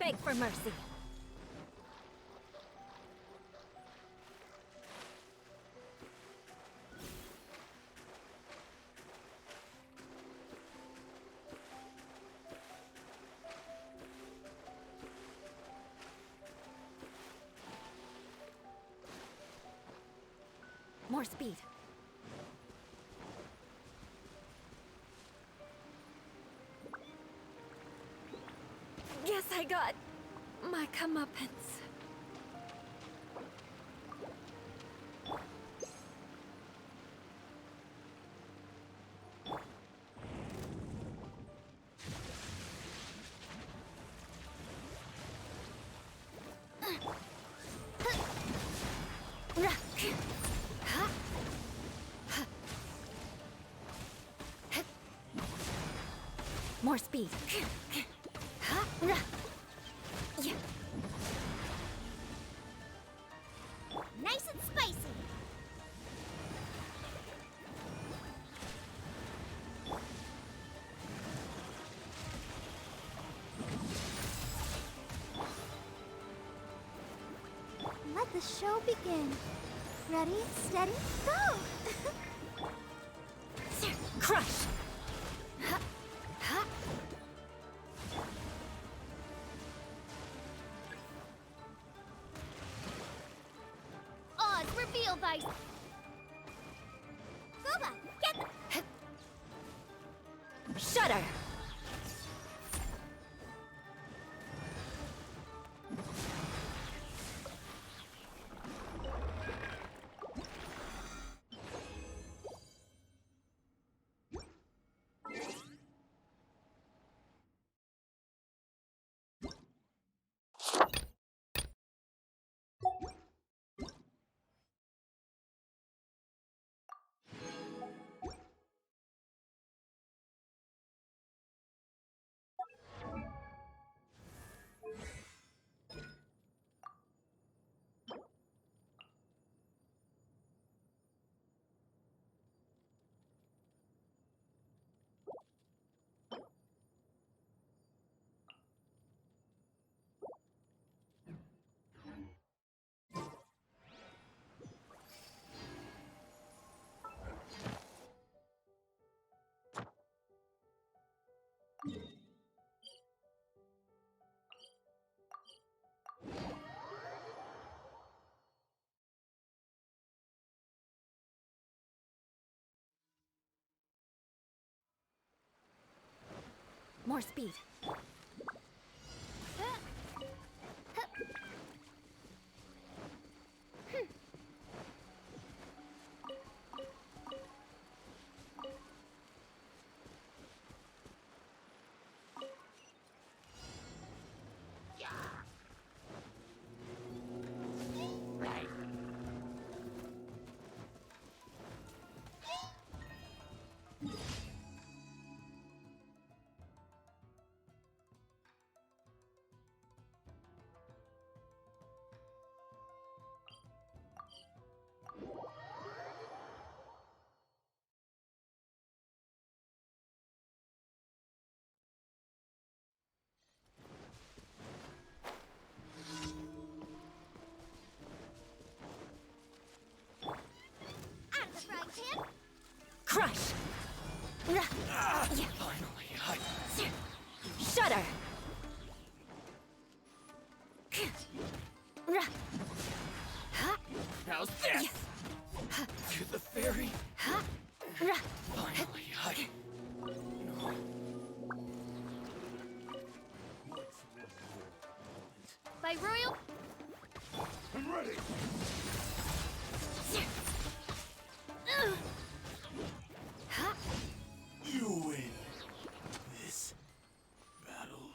Beg for mercy. More speed. Guess I got my comeuppance. More speed. Nice and spicy. Let the show begin. Ready, steady, go! Crush! Oz, reveal thy... Booba, get the... Shudder! More speed. Out of the frying pan. Crush! Finally, Shudder! how's this? To the ferry? Finally, No. By royal... I'm ready! You win this battle.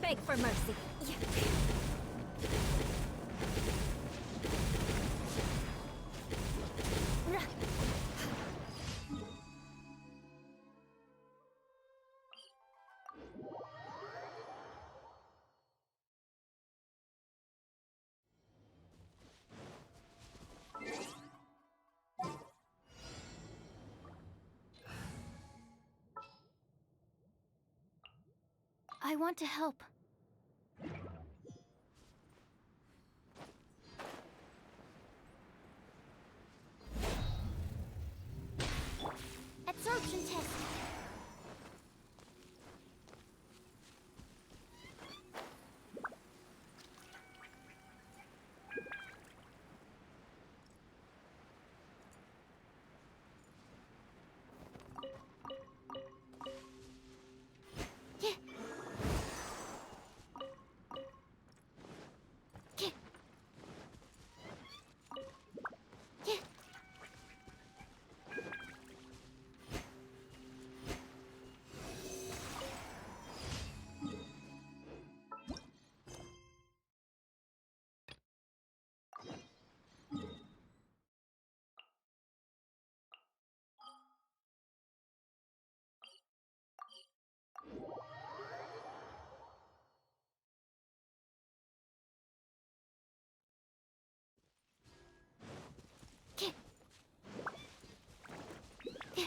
beg for mercy. I want to help. Absorption test. Yeah. Yeah. Yeah. Yeah. Yeah.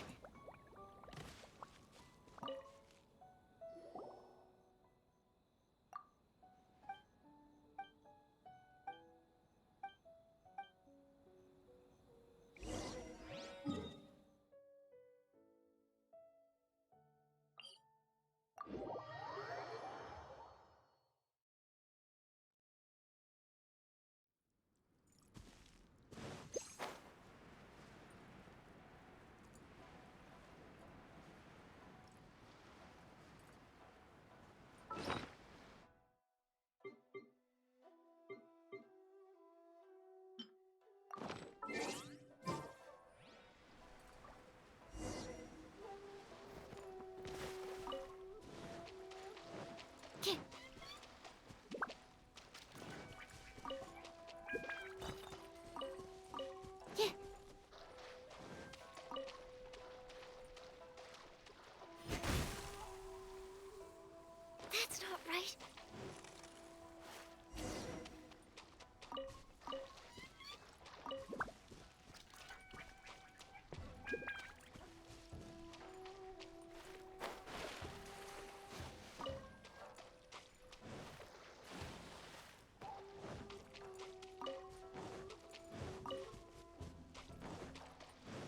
Yeah. Yeah. That's not right.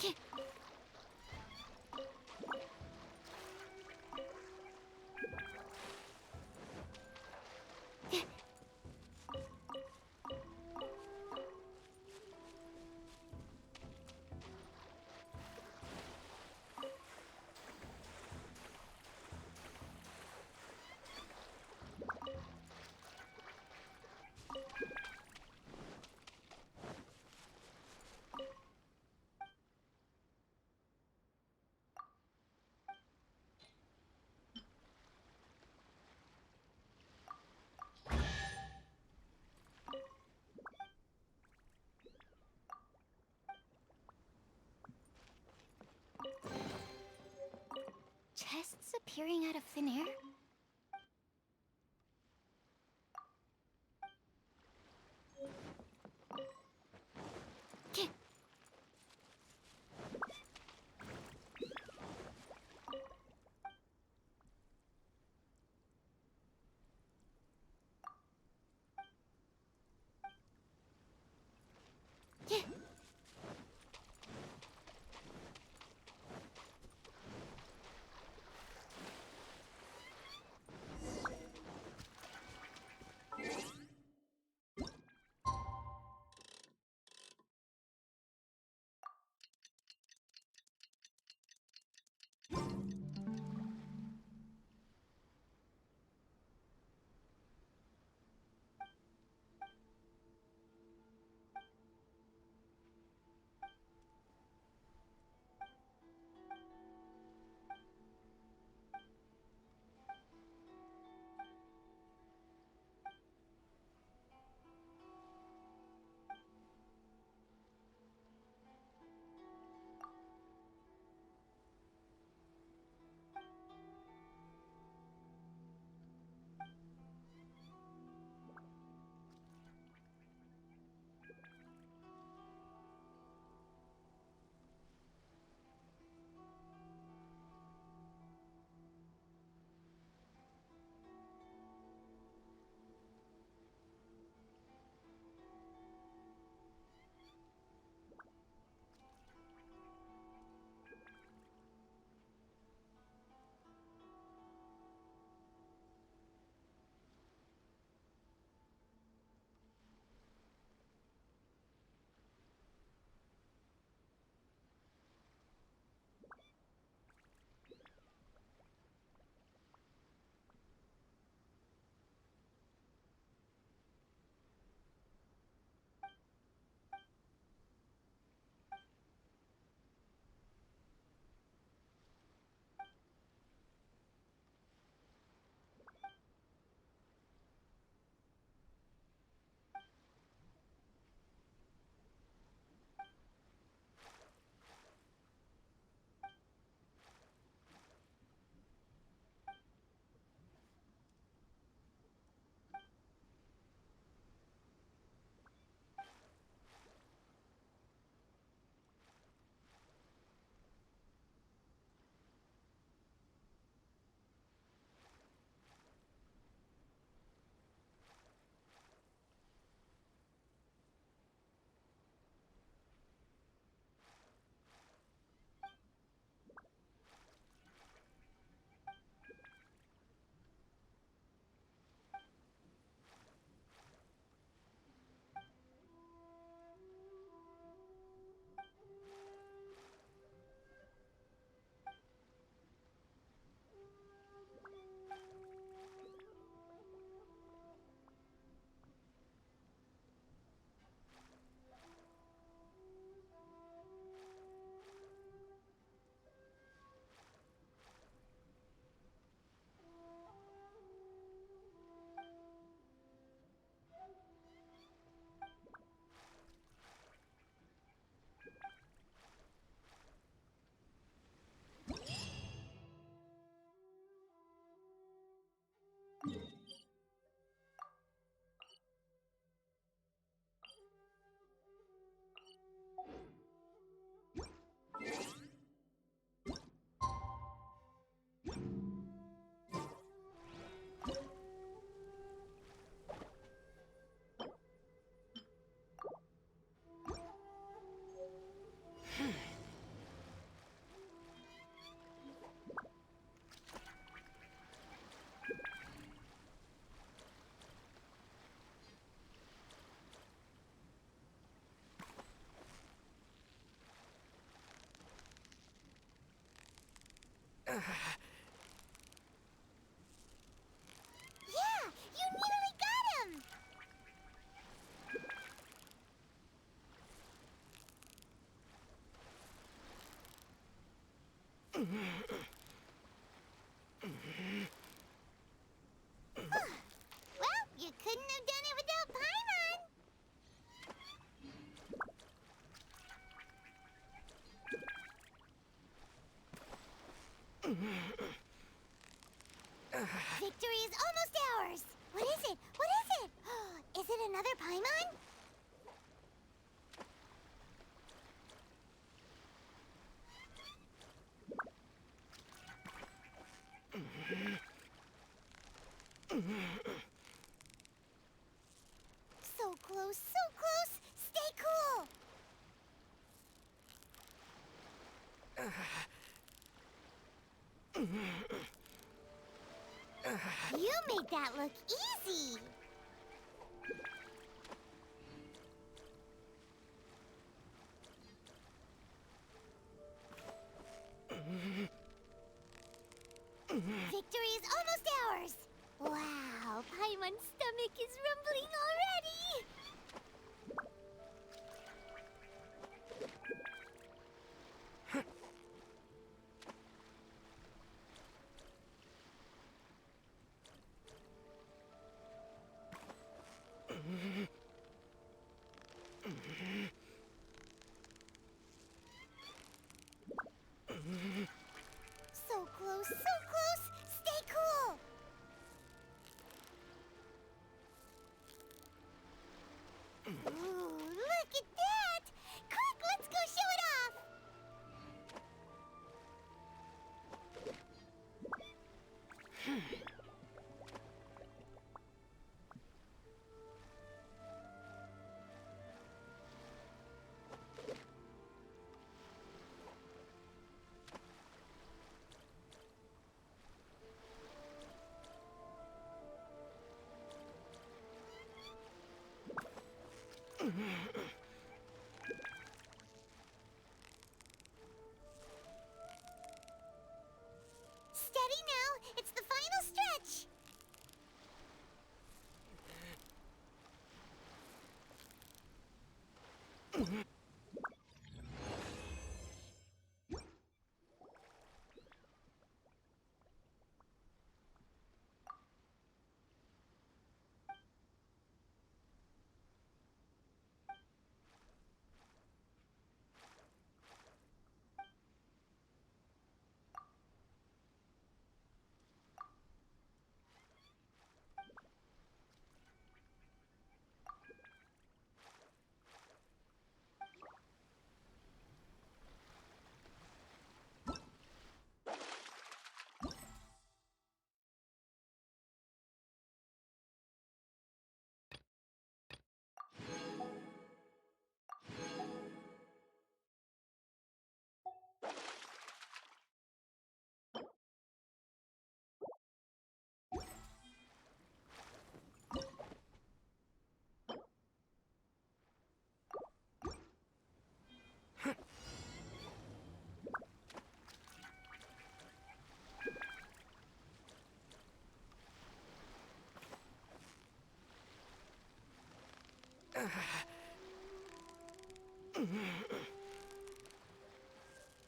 Yeah. Yeah. Chests appearing out of thin air? Yeah. Yeah. Yeah, you nearly got him! Well, you couldn't have done it without Paimon! Victory is almost ours! What is it? What is it? Is it another Paimon? So close, so close! Stay cool! You made that look easy! Victory is almost ours! Wow, Paimon's stomach is rumbling already! So close, so close! Stay cool! Ooh, look at that! Quick, let's go show it off! Steady now, it's the final stretch!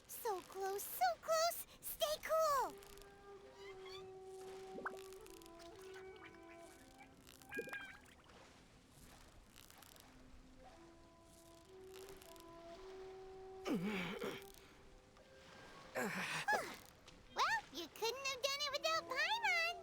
So close, so close! Stay cool! Well, you couldn't have done it without Paimon!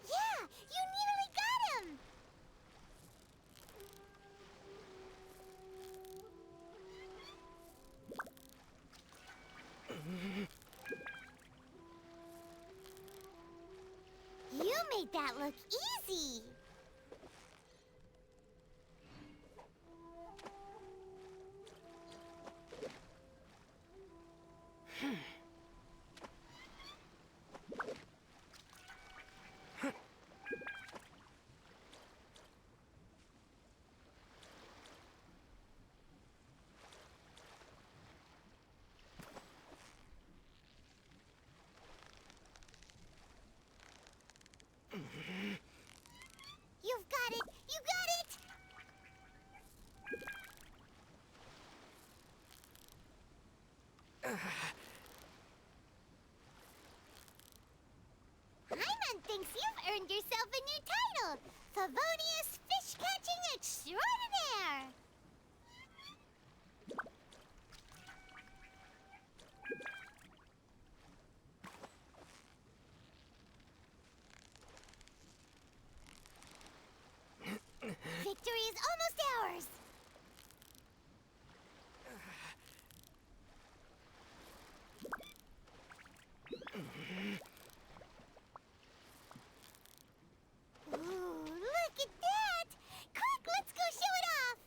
Yeah, you nearly got him! You made that look easy! Paimon thinks you've earned yourself a new title, Favonius Fish Catching Extraordinaire. Victory is almost ours. Ooh, look at that! Quick, let's go show it off!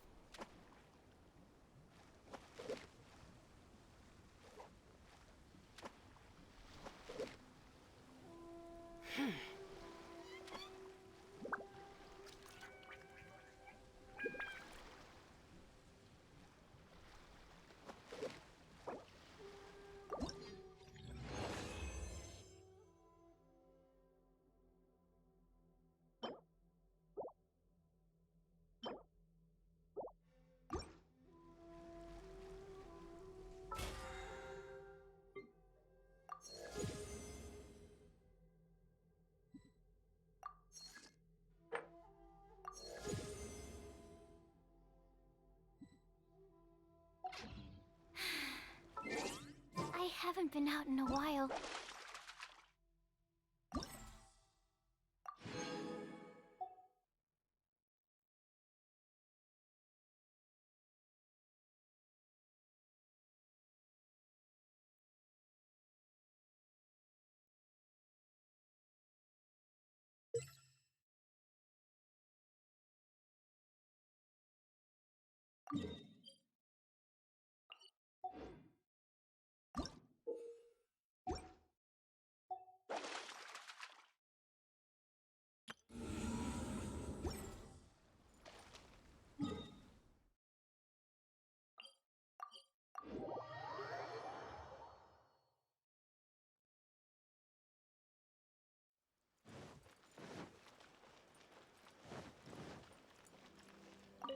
I haven't been out in a while.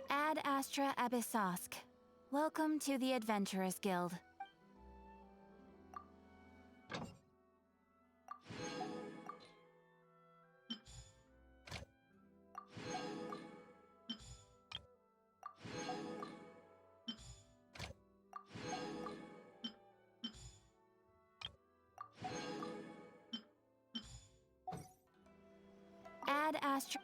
Ad Astra Abyssosk. Welcome to the Adventurers Guild. Ad Astra...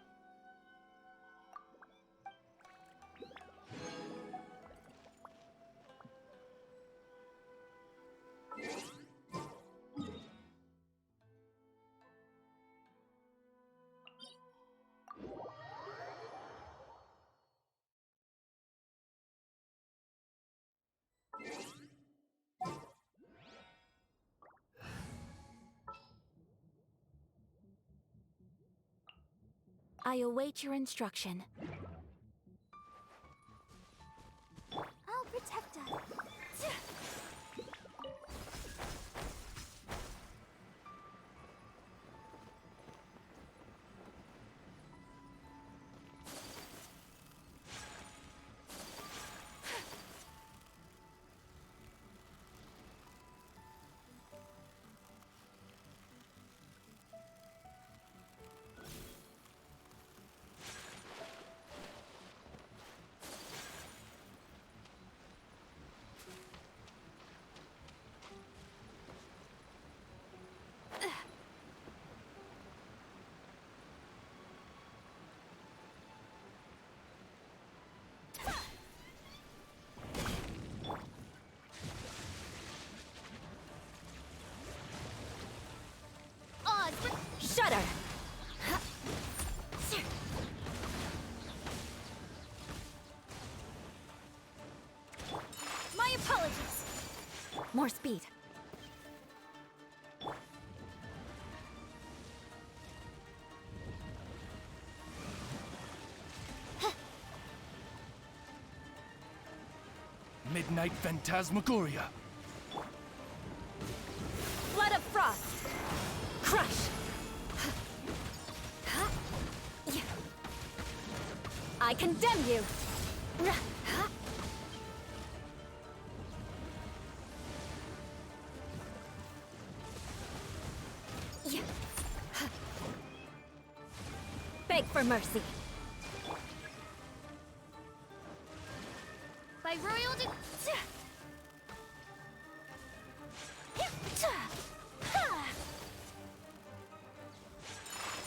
I await your instruction. I'll protect us. Shudder! My apologies! More speed. Midnight Phantasmagoria. Flood of Frost! Crush! I condemn you! Beg for mercy. By royal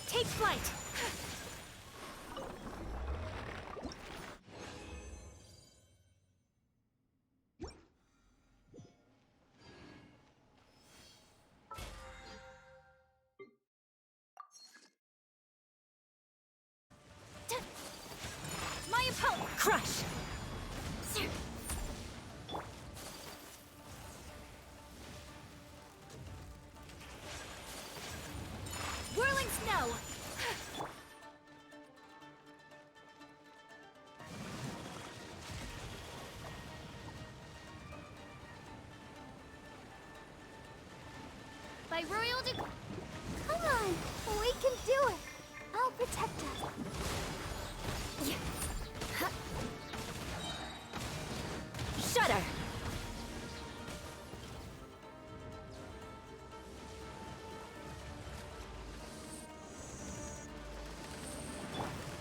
Take flight. My opponent. Crush. Whirling snow. by royal Come on, we can do it. I'll protect us. Shudder.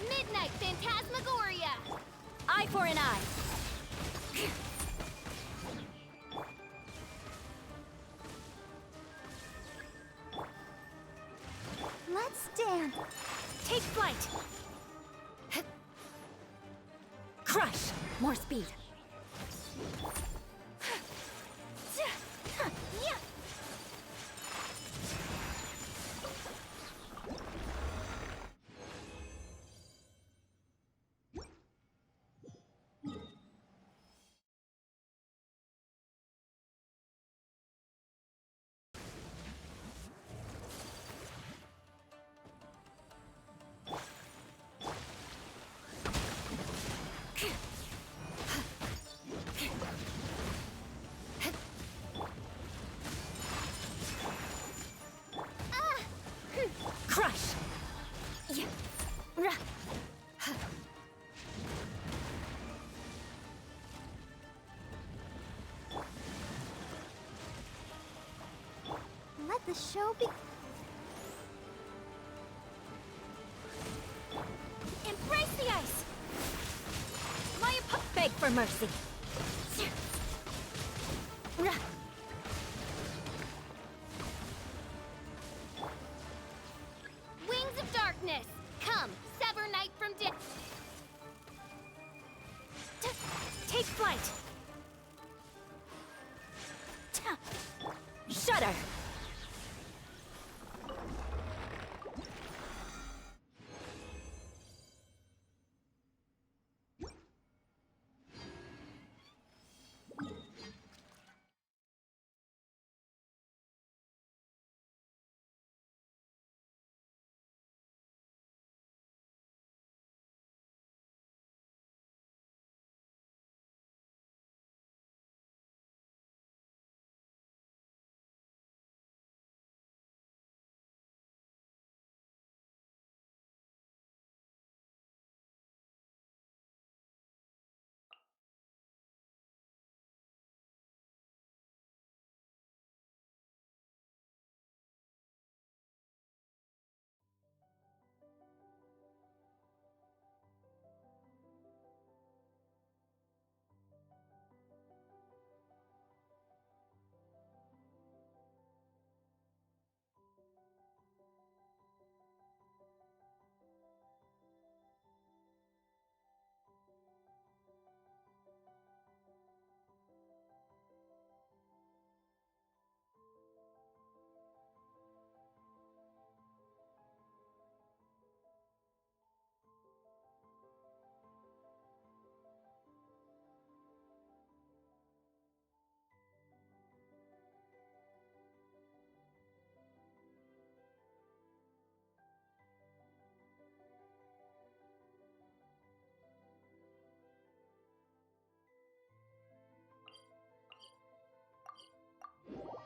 Midnight Phantasmagoria. Eye for an eye. Let's dance. Take flight. Crush. More speed. Crush. Let the show be. Embrace the ice. Beg for mercy. Wings of darkness. Come, sever night from death. Take flight. Shudder.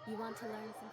You want to learn something?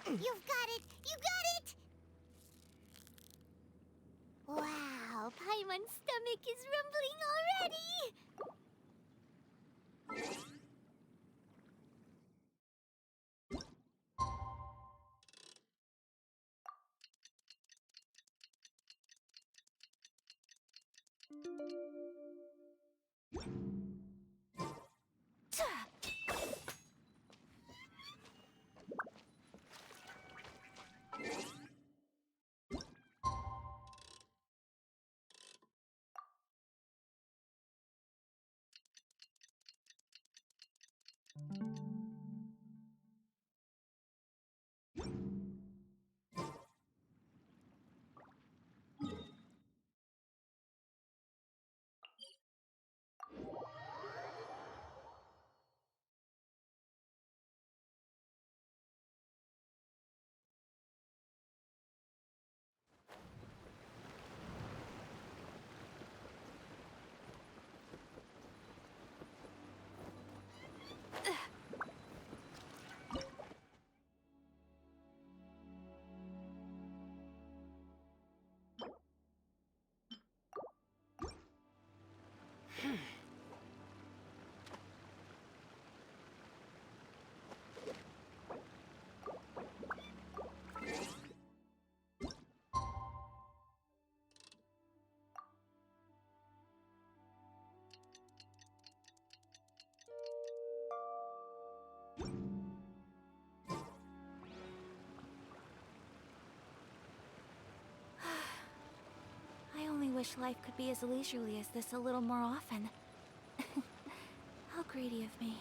You've got it! You got it! Wow, Paimon's stomach is rumbling already! I only wish life could be as leisurely as this a little more often. How greedy of me.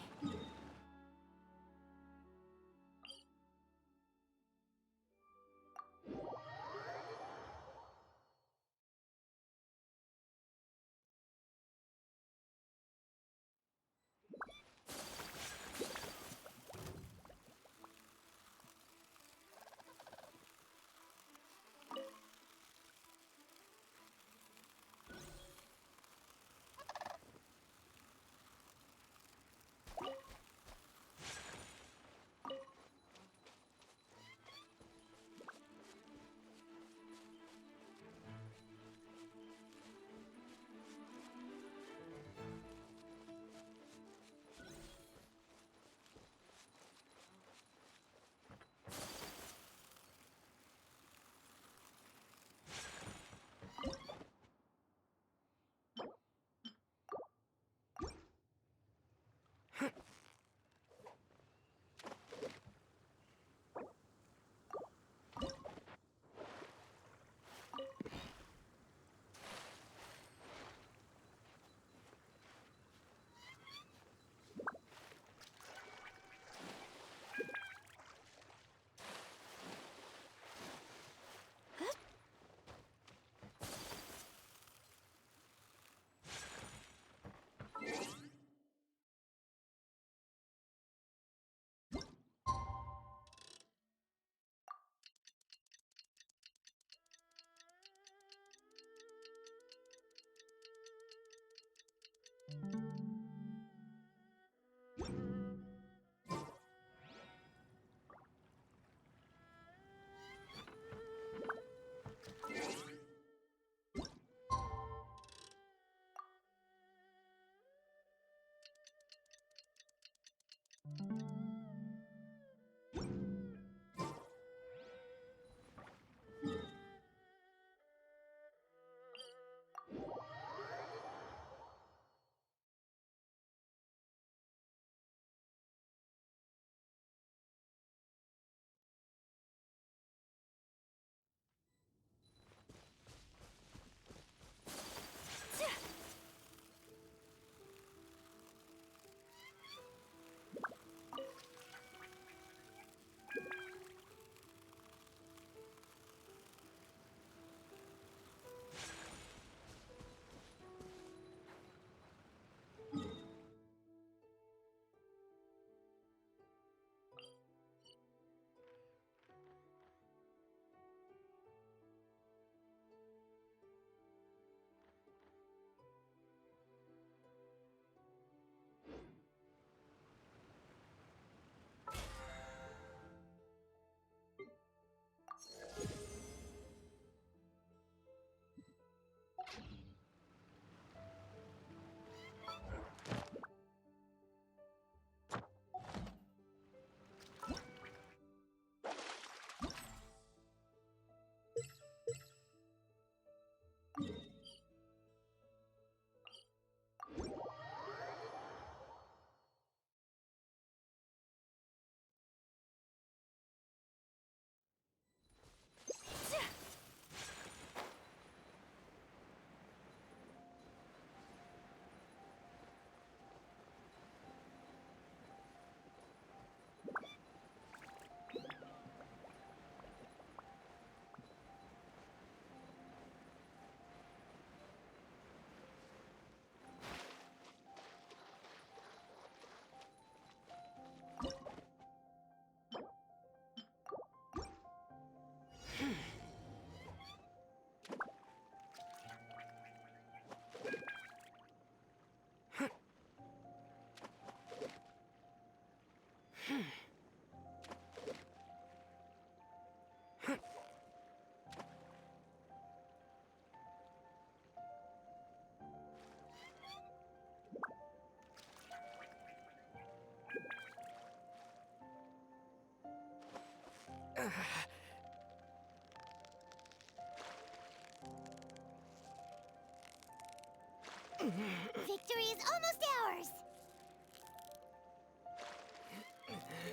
Victory is almost ours!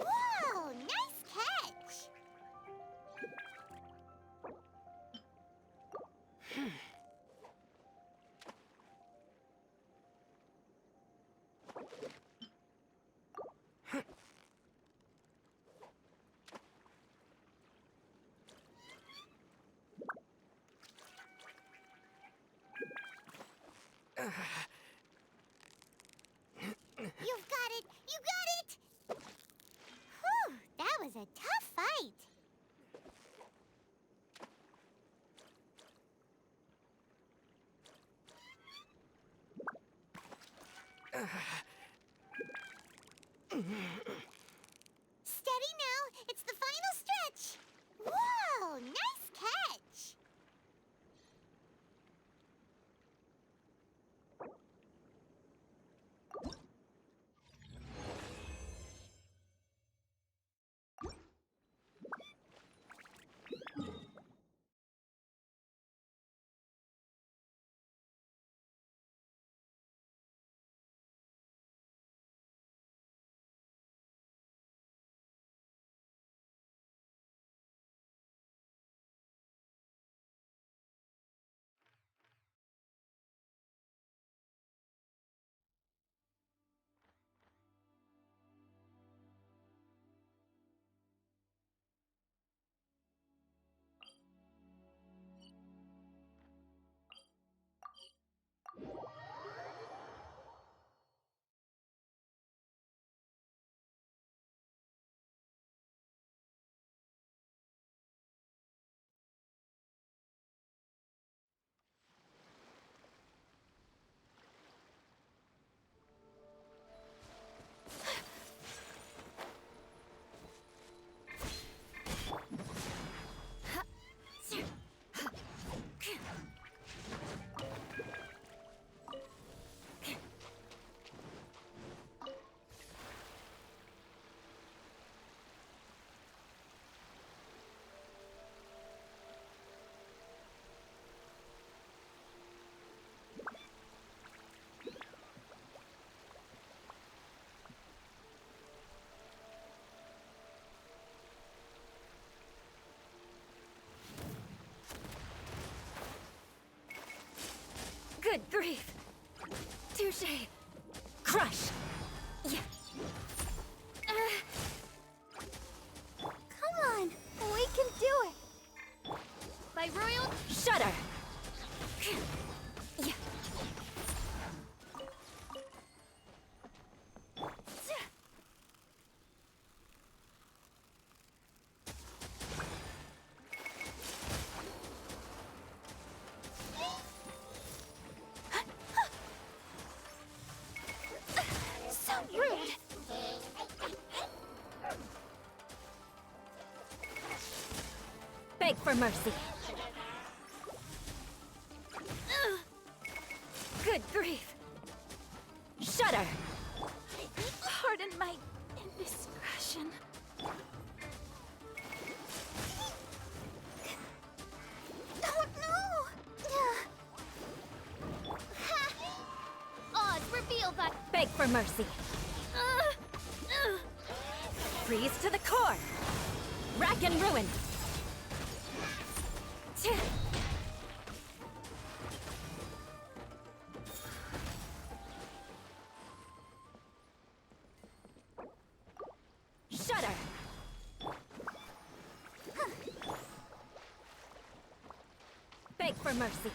Whoa! Nice catch! You've got it! You got it! Whew! That was a tough fight! Steady now! It's the final stretch! Whoa! Nice catch! Good grief! Touche! Crush! Yeah. Come on, we can do it. By royal shudder! Yeah. So rude. Beg for mercy. Good grief! Shudder! Pardon my indiscretion. Oh no! Odds reveal that. Beg for mercy. Freeze to the core. Rack and ruin. Shudder. Beg for mercy.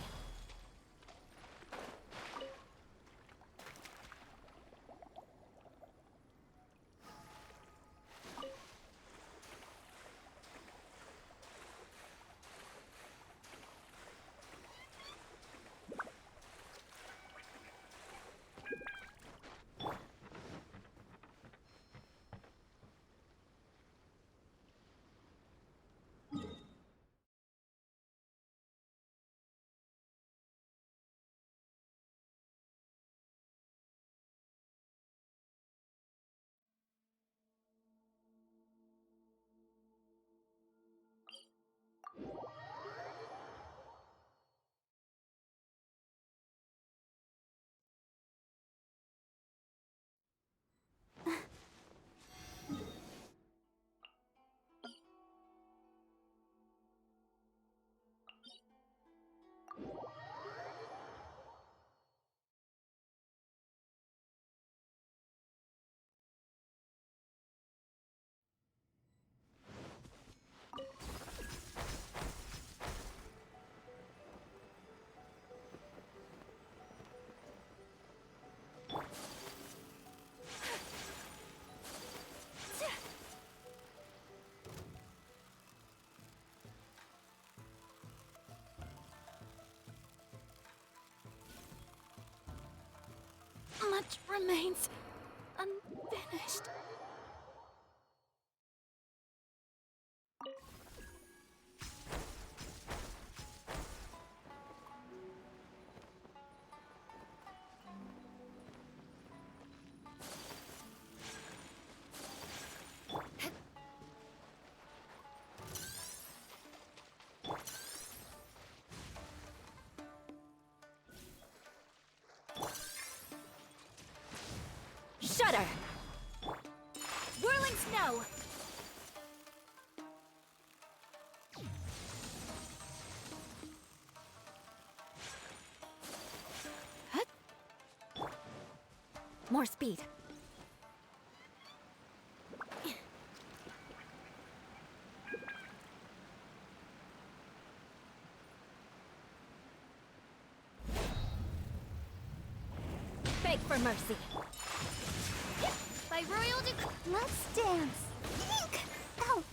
much remains unfinished. Shudder! Whirling snow! More speed. Beg for mercy. By royal decree. Let's dance. Eek! Ow!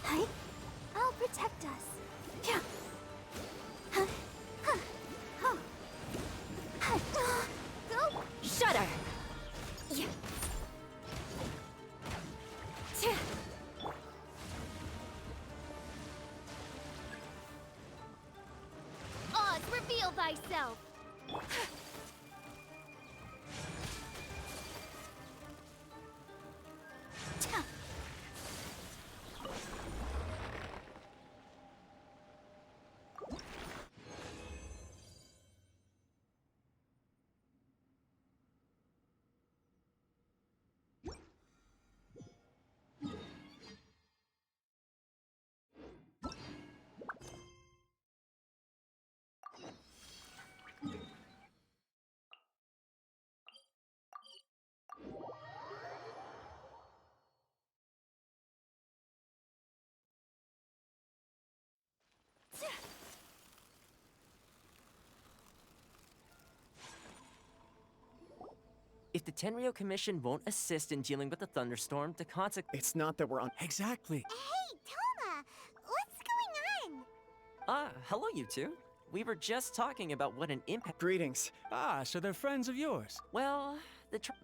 Hey, I'll protect us. Yeah. Go! Shudder! Yeah. Oz, reveal thyself! If the Tenryo Commission won't assist in dealing with the thunderstorm, the consequence. It's not that we're on. Exactly. Hey, Toma! What's going on? Hello, you two. We were just talking about what an impact. Greetings. Ah, so they're friends of yours. Well,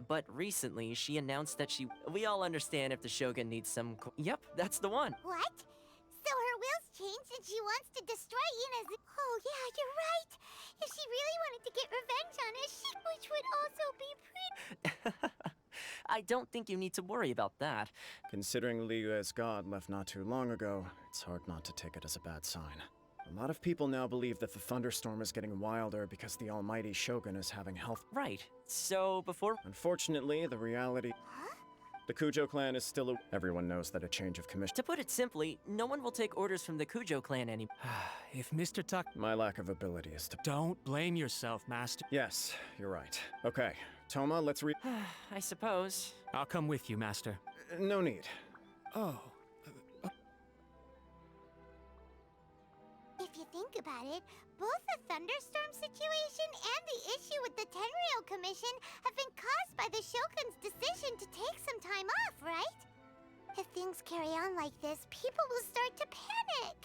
but recently she announced that she. We all understand if the Shogun needs some. Yep, that's the one. What? So her will's changed and she wants to destroy Ina's. Oh, yeah, you're right. If she really wanted to get revenge on us, which would also be pretty. I don't think you need to worry about that. Considering Liu as god left not too long ago, it's hard not to take it as a bad sign. A lot of people now believe that the thunderstorm is getting wilder because the almighty Shogun is having health. Right. So before. Unfortunately, the reality. The Kujo clan is still a. Everyone knows that a change of commission. To put it simply, no one will take orders from the Kujo clan anymore. If Mr. Tuck... My lack of ability is to. Don't blame yourself, Master. Yes, you're right. Okay, Toma, let's I suppose. I'll come with you, Master. No need. Oh. If you think about it, both the thunderstorm situation and the issue with the Tenryo Commission have been caused by the Shogun's decision to take some time off, right? If things carry on like this, people will start to panic.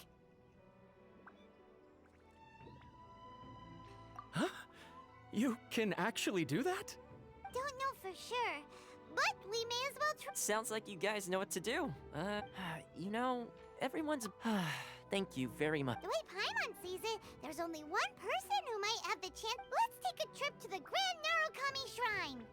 Huh? You can actually do that? Don't know for sure, but we may as well try. Sounds like you guys know what to do. You know, everyone's. Thank you very much. The way Paimon sees it, there's only one person who might have the chance. Let's take a trip to the Grand Narukami Shrine.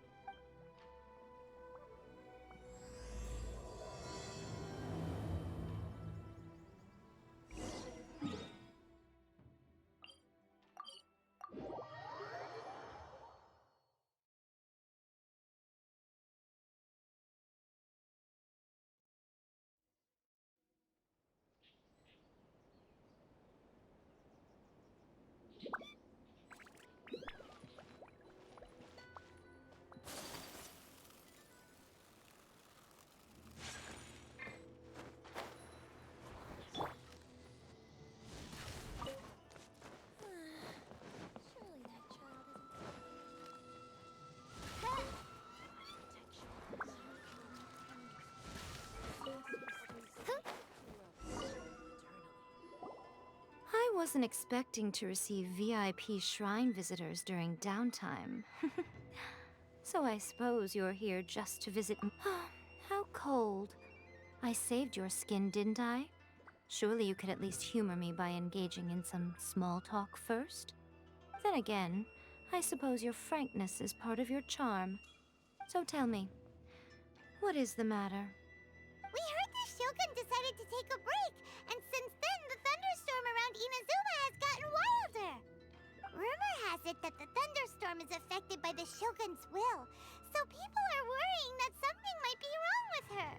wasn't expecting to receive VIP shrine visitors during downtime. So I suppose you're here just to visit me. How cold. I saved your skin, didn't I? Surely you could at least humor me by engaging in some small talk first? Then again, I suppose your frankness is part of your charm. So tell me, what is the matter? We heard the Shogun decided to take a break, and since then the thunderstorm around Inazuma has gotten wilder. Rumor has it that the thunderstorm is affected by the Shogun's will, so people are worrying that something might be wrong with her.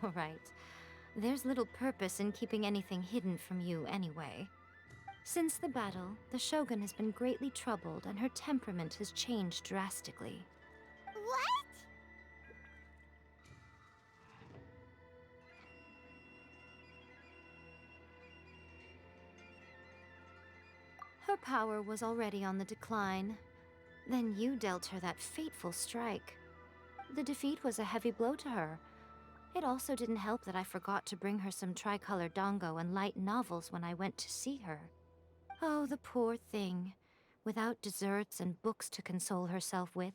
All right. There's little purpose in keeping anything hidden from you anyway. Since the battle, the Shogun has been greatly troubled and her temperament has changed drastically. What? Her power was already on the decline. Then you dealt her that fateful strike. The defeat was a heavy blow to her. It also didn't help that I forgot to bring her some tricolor dango and light novels when I went to see her. Oh, the poor thing. Without desserts and books to console herself with,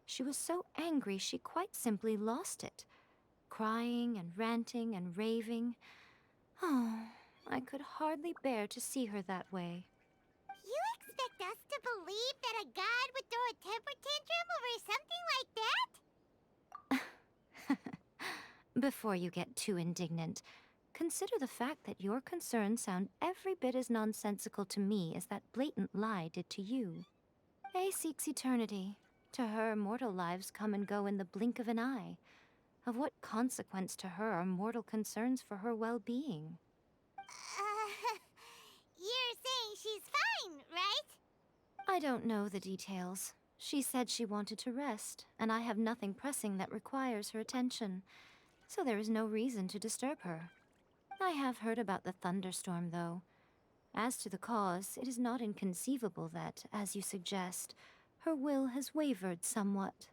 she was so angry she quite simply lost it. Crying and ranting and raving. Oh, I could hardly bear to see her that way. You expect us to believe that a god would throw a temper tantrum over something like that? Before you get too indignant, consider the fact that your concerns sound every bit as nonsensical to me as that blatant lie did to you. A seeks eternity. To her, mortal lives come and go in the blink of an eye. Of what consequence to her are mortal concerns for her well-being? You're saying she's fine, right? I don't know the details. She said she wanted to rest, and I have nothing pressing that requires her attention, so there is no reason to disturb her. I have heard about the thunderstorm, though. As to the cause, it is not inconceivable that, as you suggest, her will has wavered somewhat.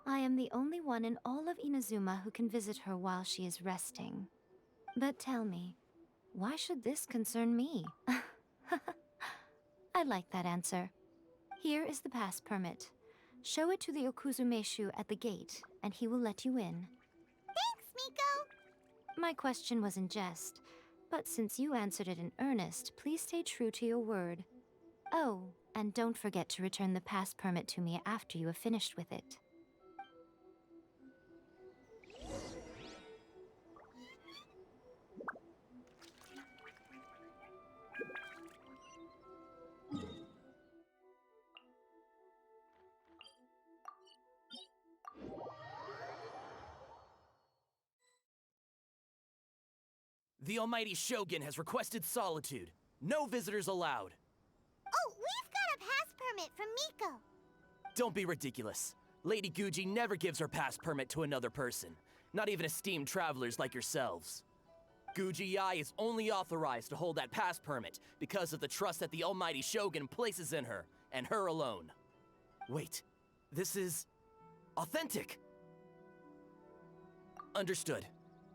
I am the only one in all of Inazuma who can visit her while she is resting. But tell me, why should this concern me? I like that answer. Here is the pass permit. Show it to the Okuzumeshu at the gate, and he will let you in. Thanks, Miko! My question was in jest, but since you answered it in earnest, please stay true to your word. Oh, and don't forget to return the pass permit to me after you have finished with it. The almighty Shogun has requested solitude. No visitors allowed. Oh, we've got a pass permit from Miko. Don't be ridiculous. Lady Guji never gives her pass permit to another person, not even esteemed travelers like yourselves. Guji Ai is only authorized to hold that pass permit because of the trust that the almighty Shogun places in her, and her alone. Wait, this is authentic. Understood.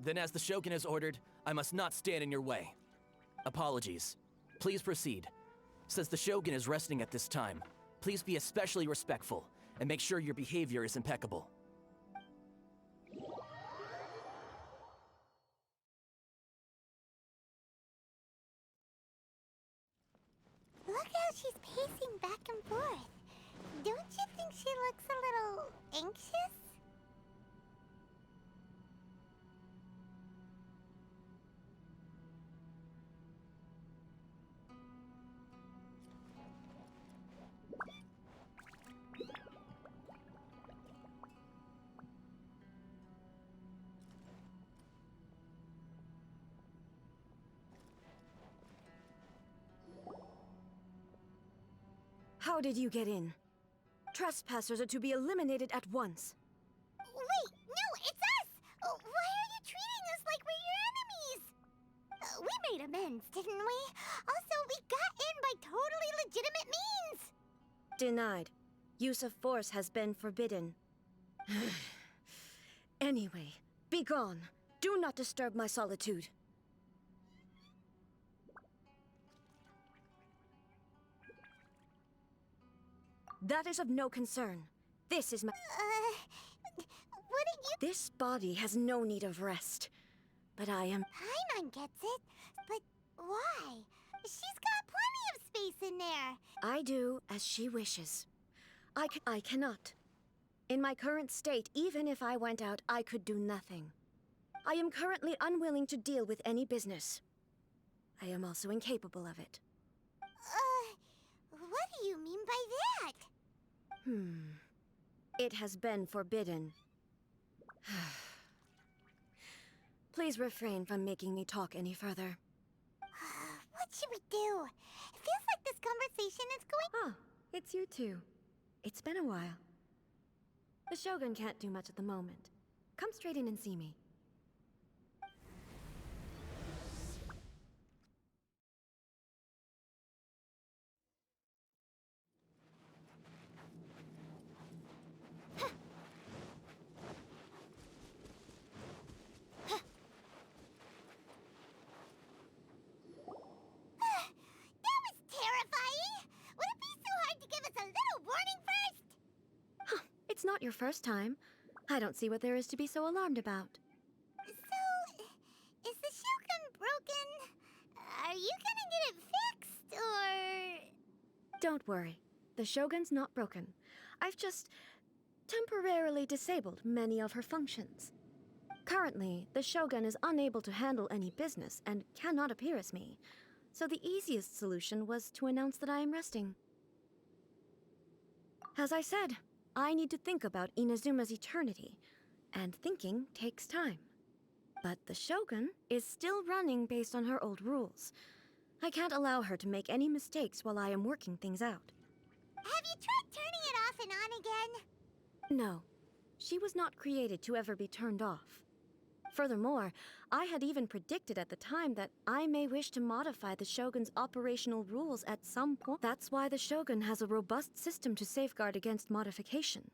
Then as the Shogun has ordered, I must not stand in your way. Apologies. Please proceed. Since the Shogun is resting at this time, please be especially respectful and make sure your behavior is impeccable. Look how she's pacing back and forth. Don't you think she looks a little anxious? How did you get in? Trespassers are to be eliminated at once. Wait, no, it's us! Why are you treating us like we're your enemies? We made amends, didn't we? Also, we got in by totally legitimate means! Denied. Use of force has been forbidden. Anyway, be gone. Do not disturb my solitude. That is of no concern. This is my... What did you... This body has no need of rest. But I am... Paimon gets it, but why? She's got plenty of space in there. I do as she wishes. I cannot. In my current state, even if I went out, I could do nothing. I am currently unwilling to deal with any business. I am also incapable of it. What do you mean by that? It has been forbidden. Please refrain from making me talk any further. What should we do? It feels like this conversation is going... Ah, it's you two. It's been a while. The Shogun can't do much at the moment. Come straight in and see me. That was terrifying! Would it be so hard to give us a little warning first? It's not your first time. I don't see what there is to be so alarmed about. So, is the Shogun broken? Are you gonna get it fixed, or... Don't worry. The Shogun's not broken. I've just temporarily disabled many of her functions. Currently, the Shogun is unable to handle any business and cannot appear as me. So the easiest solution was to announce that I am resting. As I said, I need to think about Inazuma's eternity, and thinking takes time. But the Shogun is still running based on her old rules. I can't allow her to make any mistakes while I am working things out. Have you tried turning it off and on again? No, she was not created to ever be turned off. Furthermore, I had even predicted at the time that I may wish to modify the Shogun's operational rules at some point. That's why the Shogun has a robust system to safeguard against modification.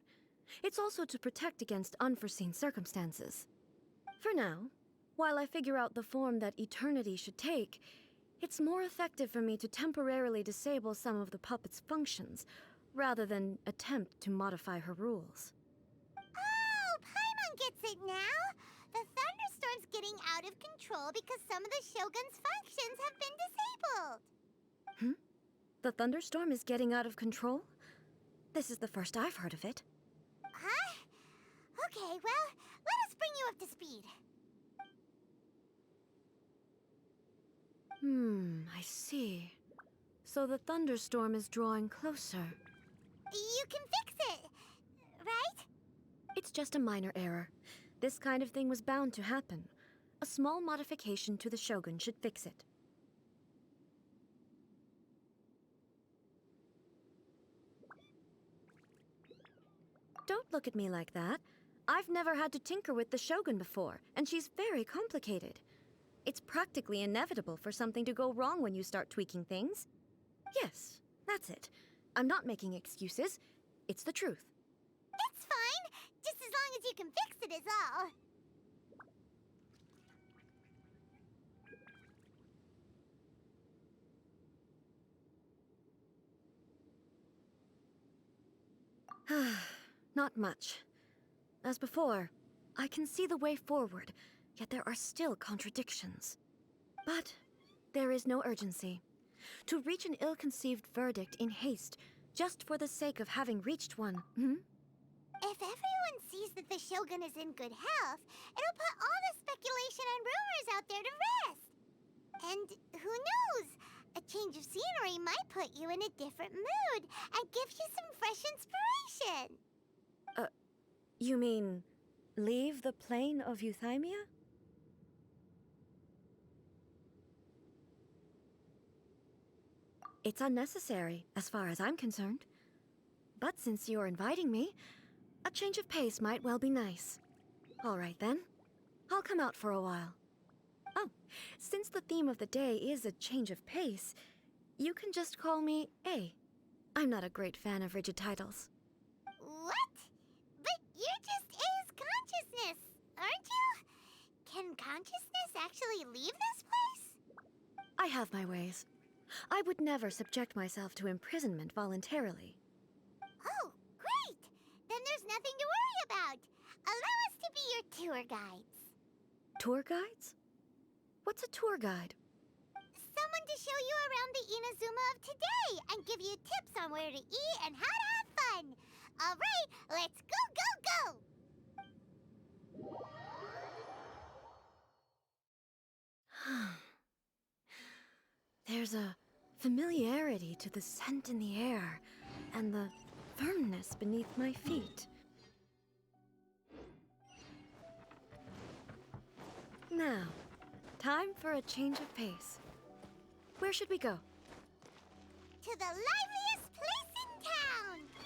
It's also to protect against unforeseen circumstances. For now, while I figure out the form that eternity should take, it's more effective for me to temporarily disable some of the puppet's functions, rather than attempt to modify her rules. Oh, Paimon gets it now! The thunderstorm's getting out of control because some of the Shogun's functions have been disabled. The thunderstorm is getting out of control? This is the first I've heard of it. Huh? Okay, well, let us bring you up to speed. I see. So the thunderstorm is drawing closer. You can fix it, right? It's just a minor error. This kind of thing was bound to happen. A small modification to the Shogun should fix it. Don't look at me like that. I've never had to tinker with the Shogun before, and she's very complicated. It's practically inevitable for something to go wrong when you start tweaking things. Yes, that's it. I'm not making excuses. It's the truth. It's fine, just as long as you can fix it is all. Not much. As before, I can see the way forward, yet there are still contradictions. But there is no urgency. To reach an ill-conceived verdict in haste, just for the sake of having reached one, If everyone sees that the Shogun is in good health, it'll put all the speculation and rumors out there to rest. And who knows? A change of scenery might put you in a different mood and give you some fresh inspiration. You mean leave the plane of euthymia? It's unnecessary, as far as I'm concerned. But since you're inviting me, a change of pace might well be nice. All right then. I'll come out for a while. Oh, since the theme of the day is a change of pace, you can just call me A. I'm not a great fan of rigid titles. What? But you're just A's consciousness, aren't you? Can consciousness actually leave this place? I have my ways. I would never subject myself to imprisonment voluntarily. Oh, great! Then there's nothing to worry about. Allow us to be your tour guides. Tour guides? What's a tour guide? Someone to show you around the Inazuma of today and give you tips on where to eat and how to have fun. All right, let's go, go, go! There's a familiarity to the scent in the air and the firmness beneath my feet. Now, time for a change of pace. Where should we go? To the liveliest place in town!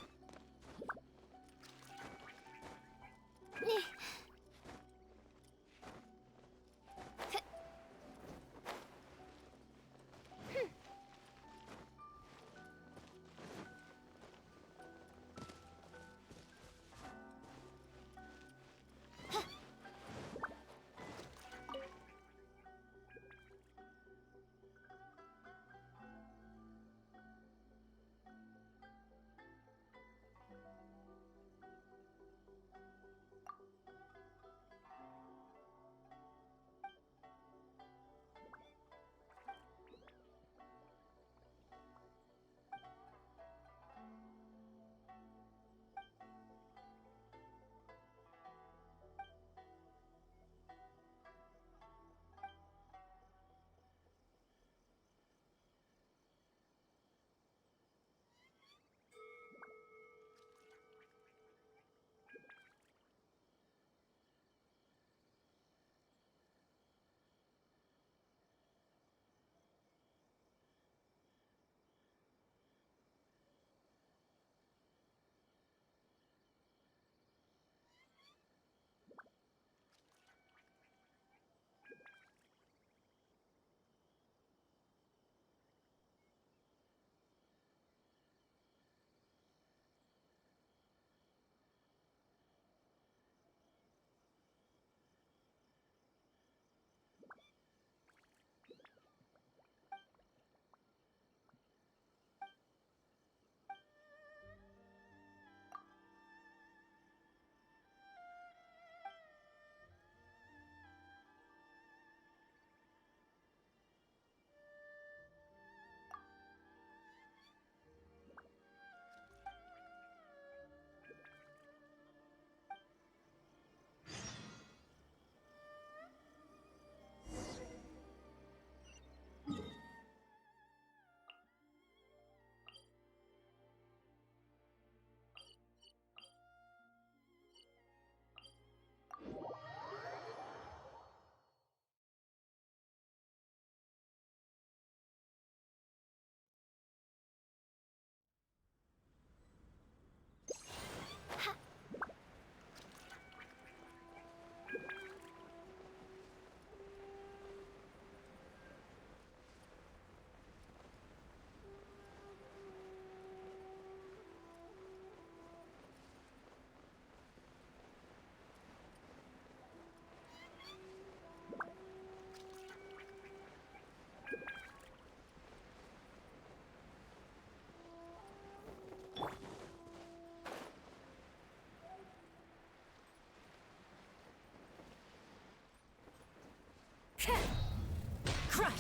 Crush!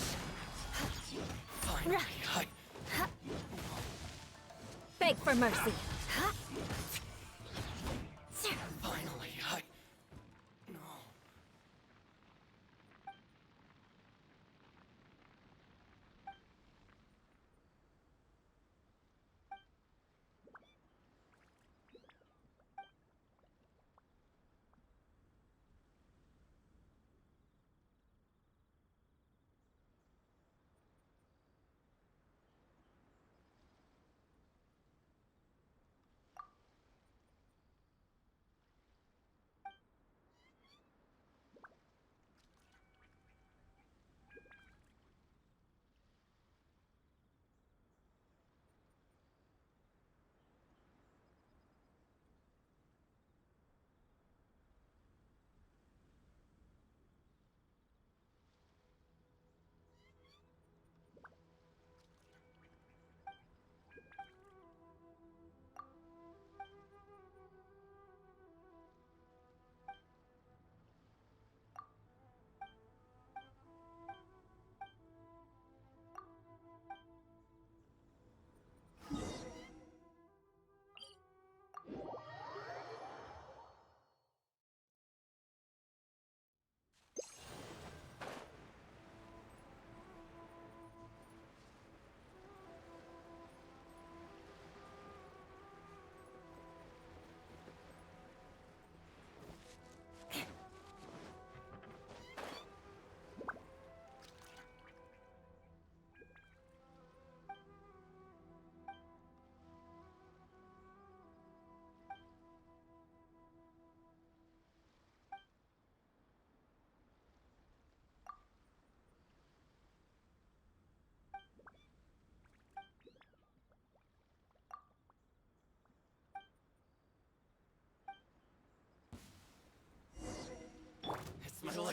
Finally, Beg for mercy. finally, no.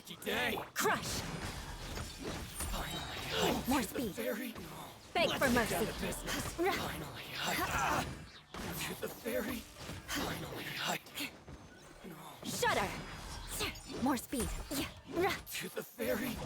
Lucky day. Crush! Finally. More speed. Fairy. Beg for mercy. Finally. To the fairy. Finally. Shudder! More speed. To the fairy.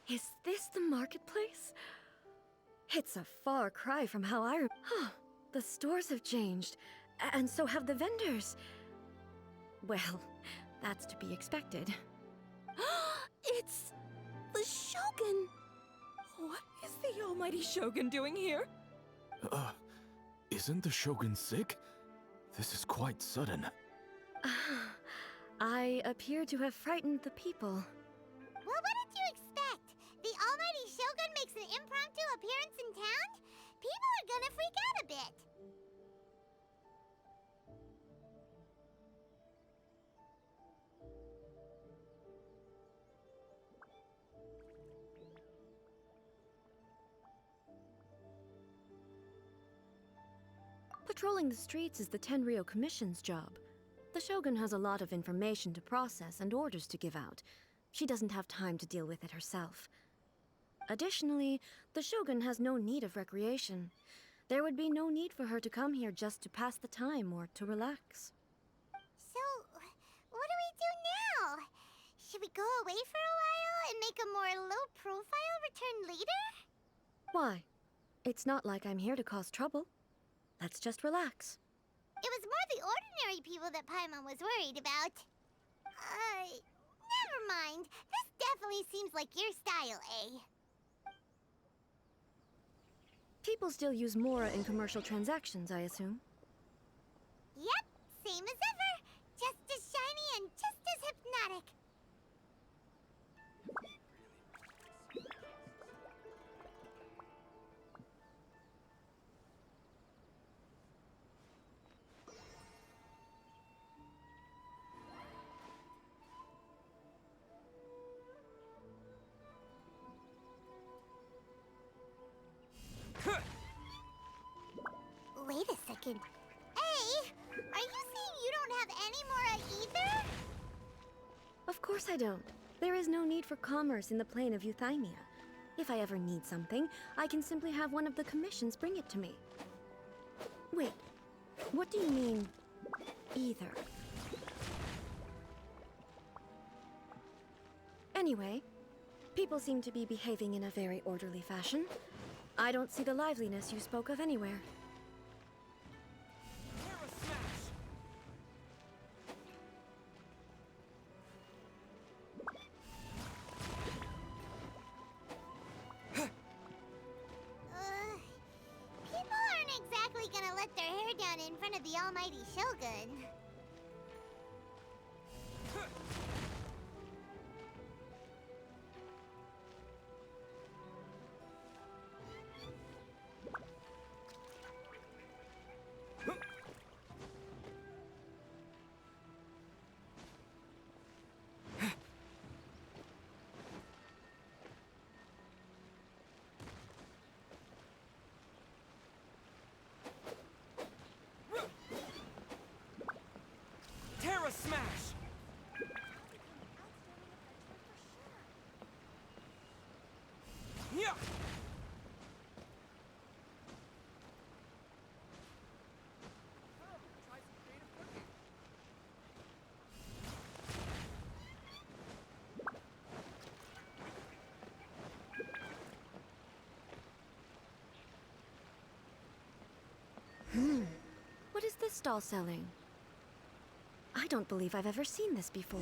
Is this the marketplace? It's a far cry from how I the stores have changed, and so have the vendors. Well, that's to be expected. It's the Shogun! What is the almighty Shogun doing here? Isn't the Shogun sick? This is quite sudden. I appear to have frightened the people. Well, what did you expect? The almighty Shogun makes an impromptu appearance in town? People are gonna freak out a bit. Patrolling the streets is the Tenryou Commission's job. The Shogun has a lot of information to process and orders to give out. She doesn't have time to deal with it herself. Additionally, the Shogun has no need of recreation. There would be no need for her to come here just to pass the time or to relax. So, what do we do now? Should we go away for a while and make a more low-profile return later? Why? It's not like I'm here to cause trouble. Let's just relax. It was more the ordinary people that Paimon was worried about. Never mind. This definitely seems like your style, eh? People still use Mora in commercial transactions, I assume. Yep, same as ever. Just as shiny and just as hypnotic. Wait a second. Hey, are you saying you don't have any Mora either? Of course I don't. There is no need for commerce in the plane of Euthymia. If I ever need something, I can simply have one of the commissions bring it to me. Wait, what do you mean, either? Anyway, people seem to be behaving in a very orderly fashion. I don't see the liveliness you spoke of anywhere. People aren't exactly gonna let their hair down in front of the almighty Shogun. Terra Smash! Yeah! What is this stall selling? I don't believe I've ever seen this before.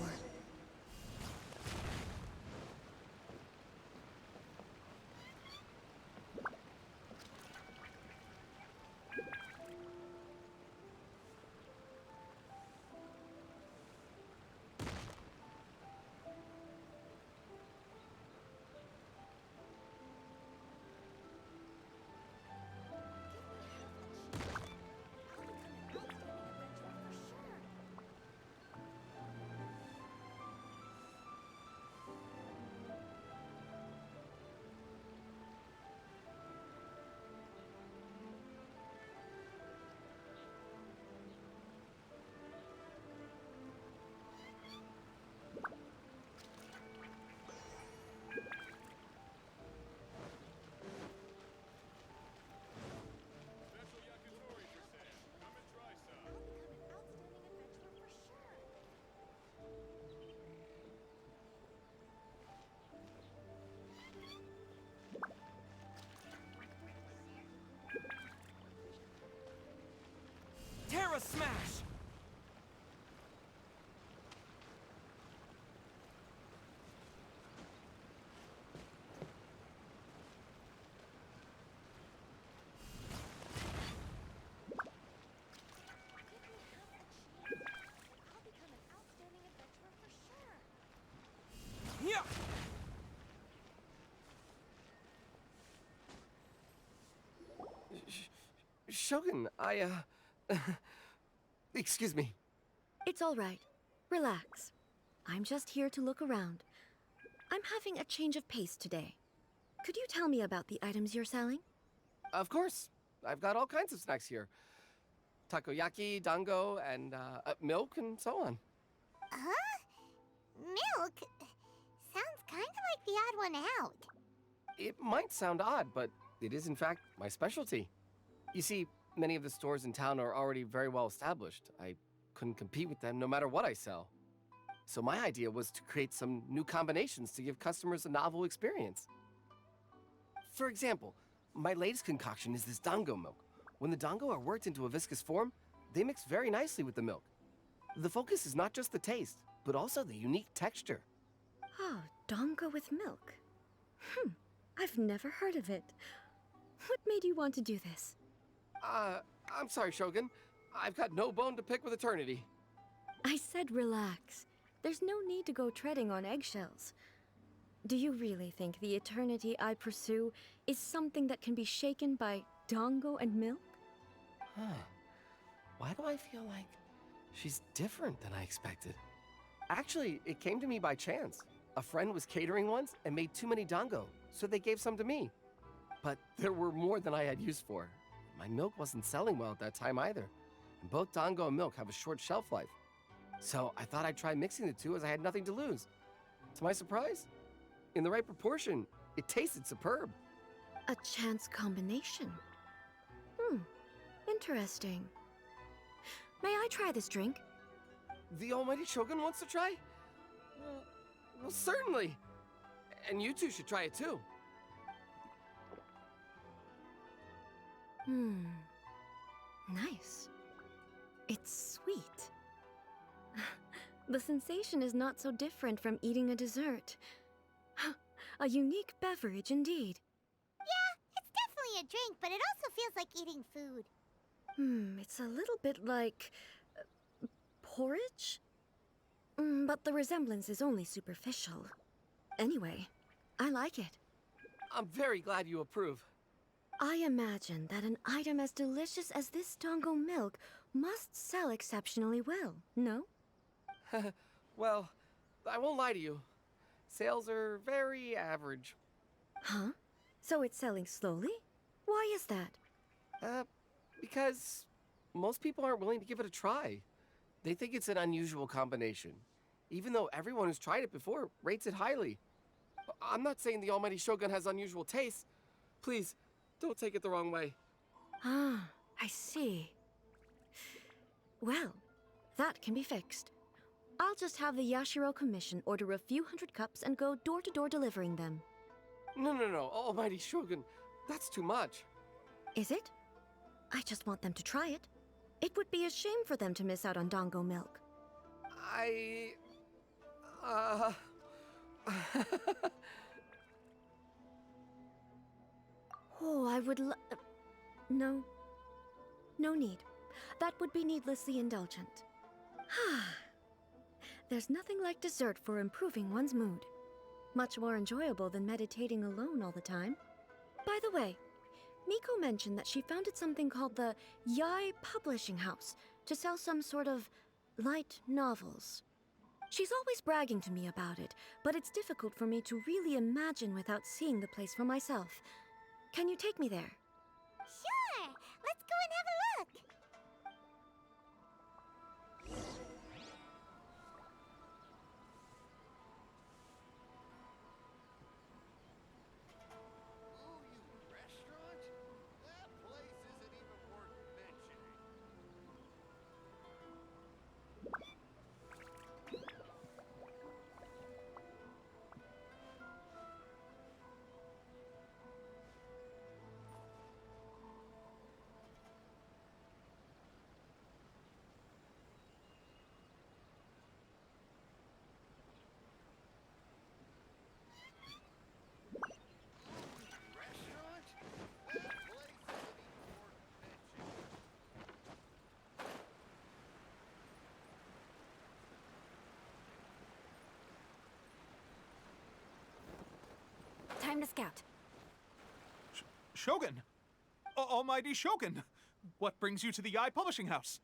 Terra Smash! Yeah! Shogun, excuse me. It's all right. Relax. I'm just here to look around. I'm having a change of pace today. Could you tell me about the items you're selling? Of course. I've got all kinds of snacks here. Takoyaki, dango, and milk, and so on. Huh? Milk? Sounds kind of like the odd one out. It might sound odd, but it is in fact my specialty. You see, many of the stores in town are already very well established. I couldn't compete with them no matter what I sell. So my idea was to create some new combinations to give customers a novel experience. For example, my latest concoction is this dango milk. When the dango are worked into a viscous form, they mix very nicely with the milk. The focus is not just the taste, but also the unique texture. Oh, dango with milk. I've never heard of it. What made you want to do this? I'm sorry, Shogun. I've got no bone to pick with eternity. I said relax. There's no need to go treading on eggshells. Do you really think the eternity I pursue is something that can be shaken by dango and milk? Huh. Why do I feel like she's different than I expected? Actually, it came to me by chance. A friend was catering once and made too many dango, so they gave some to me. But there were more than I had use for. My milk wasn't selling well at that time either. And both dango and milk have a short shelf life. So I thought I'd try mixing the two as I had nothing to lose. To my surprise, in the right proportion, it tasted superb. A chance combination. Interesting. May I try this drink? The almighty Shogun wants to try? Well, certainly. And you two should try it too. Nice. It's sweet. The sensation is not so different from eating a dessert. A unique beverage indeed. Yeah, it's definitely a drink, but it also feels like eating food. It's a little bit like porridge? But the resemblance is only superficial. Anyway, I like it. I'm very glad you approve. I imagine that an item as delicious as this dango milk must sell exceptionally well, no? Well, I won't lie to you. Sales are very average. Huh? So it's selling slowly? Why is that? Because most people aren't willing to give it a try. They think it's an unusual combination, even though everyone who's tried it before rates it highly. I'm not saying the Almighty Shogun has unusual tastes. Please, don't take it the wrong way. Ah, I see. Well, that can be fixed. I'll just have the Yashiro Commission order a few hundred cups and go door to door delivering them. No, Almighty Shogun, that's too much. Is it? I just want them to try it. It would be a shame for them to miss out on Dango milk. Oh, I would No. No need. That would be needlessly indulgent. There's nothing like dessert for improving one's mood. Much more enjoyable than meditating alone all the time. By the way, Miko mentioned that she founded something called the Yai Publishing House to sell some sort of light novels. She's always bragging to me about it, but it's difficult for me to really imagine without seeing the place for myself. Can you take me there? Sure! Let's go and have a look! Time to scout. Shogun! Almighty Shogun! What brings you to the Yai Publishing House?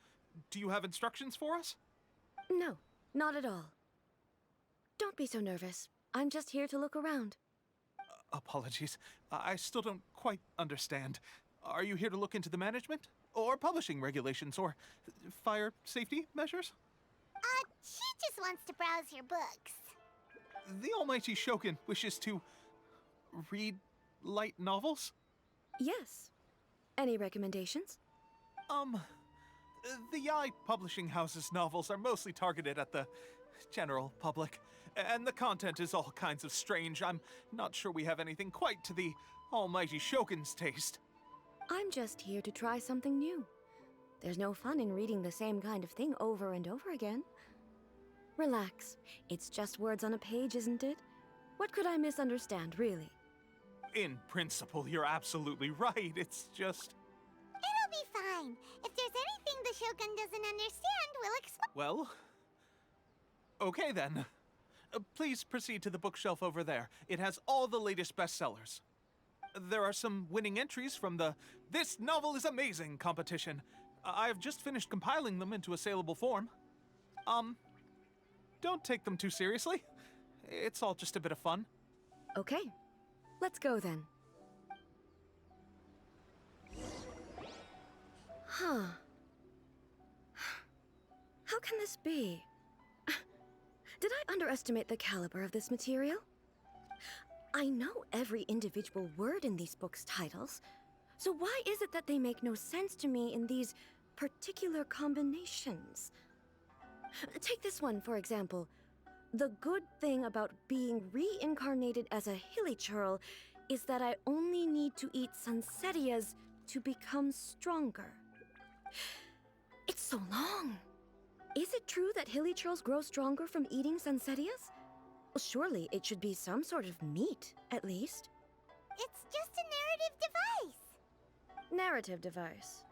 Do you have instructions for us? No, not at all. Don't be so nervous. I'm just here to look around. Apologies. I still don't quite understand. Are you here to look into the management? Or publishing regulations? Or fire safety measures? She just wants to browse your books. The Almighty Shogun wishes to read light novels? Yes. Any recommendations? The Yai Publishing House's novels are mostly targeted at the general public, and the content is all kinds of strange. I'm not sure we have anything quite to the Almighty Shogun's taste. I'm just here to try something new. There's no fun in reading the same kind of thing over and over again. Relax. It's just words on a page, isn't it? What could I misunderstand, really? In principle, you're absolutely right. It's just... It'll be fine. If there's anything the Shogun doesn't understand, we'll explain. Well... okay then. Please proceed to the bookshelf over there. It has all the latest bestsellers. There are some winning entries from the This Novel is Amazing competition. I have just finished compiling them into a saleable form. Don't take them too seriously. It's all just a bit of fun. Okay. Let's go then. Huh. How can this be? Did I underestimate the caliber of this material? I know every individual word in these books' titles, so why is it that they make no sense to me in these particular combinations? Take this one, for example. The good thing about being reincarnated as a hilly churl is that I only need to eat sunsettias to become stronger. It's so long. Is it true that hilly churls grow stronger from eating sunsettias? Well, surely it should be some sort of meat, at least. It's just a narrative device. Narrative device.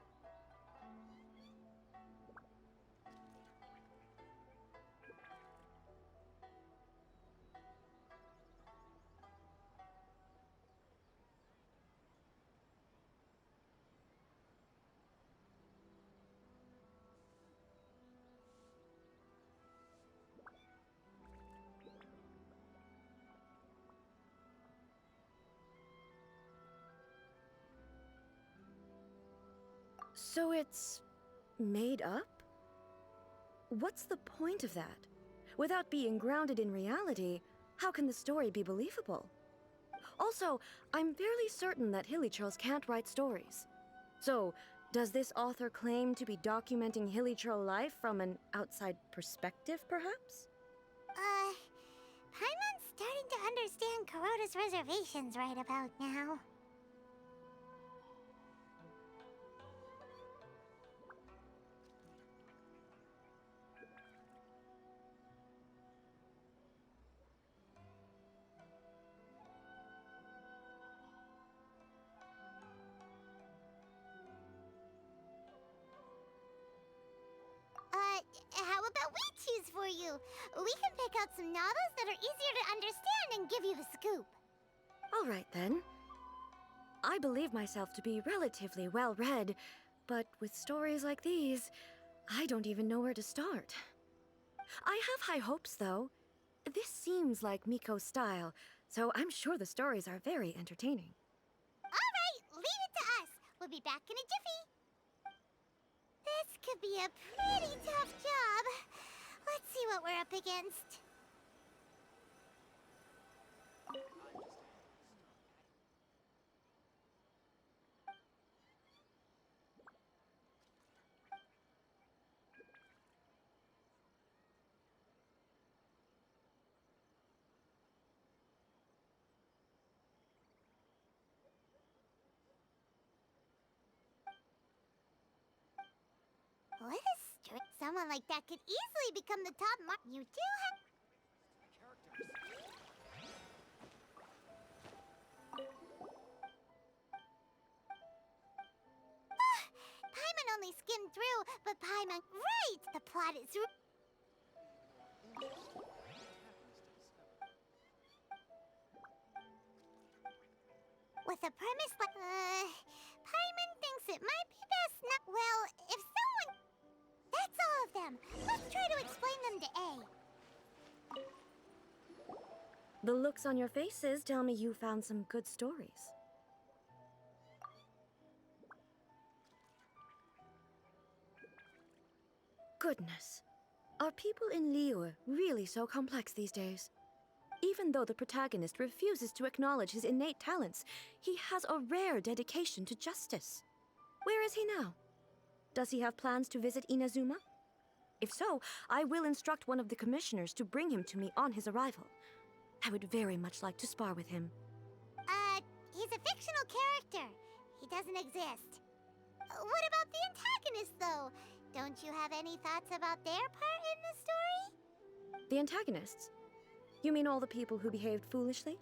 So it's made up? What's the point of that? Without being grounded in reality, how can the story be believable? Also, I'm fairly certain that Hilichurls can't write stories. So, does this author claim to be documenting Hilichurl life from an outside perspective, perhaps? Paimon's starting to understand Kuroda's reservations right about now. How about we choose for you? We can pick out some novels that are easier to understand and give you the scoop. All right, then. I believe myself to be relatively well-read, but with stories like these, I don't even know where to start. I have high hopes, though. This seems like Miko's style, so I'm sure the stories are very entertaining. All right, leave it to us. We'll be back in a jiffy. This could be a pretty tough job. Let's see what we're up against. What a someone like that could easily become the top mark. You do have... Paimon only skimmed through, but Paimon... Right! The plot is... With a premise like... Paimon thinks it might be best not... Well, if someone... That's all of them. Let's try to explain them to A. The looks on your faces tell me you found some good stories. Goodness. Are people in Liyue really so complex these days? Even though the protagonist refuses to acknowledge his innate talents, he has a rare dedication to justice. Where is he now? Does he have plans to visit Inazuma? If so, I will instruct one of the commissioners to bring him to me on his arrival. I would very much like to spar with him. He's a fictional character. He doesn't exist. What about the antagonist, though? Don't you have any thoughts about their part in the story? The antagonists? You mean all the people who behaved foolishly?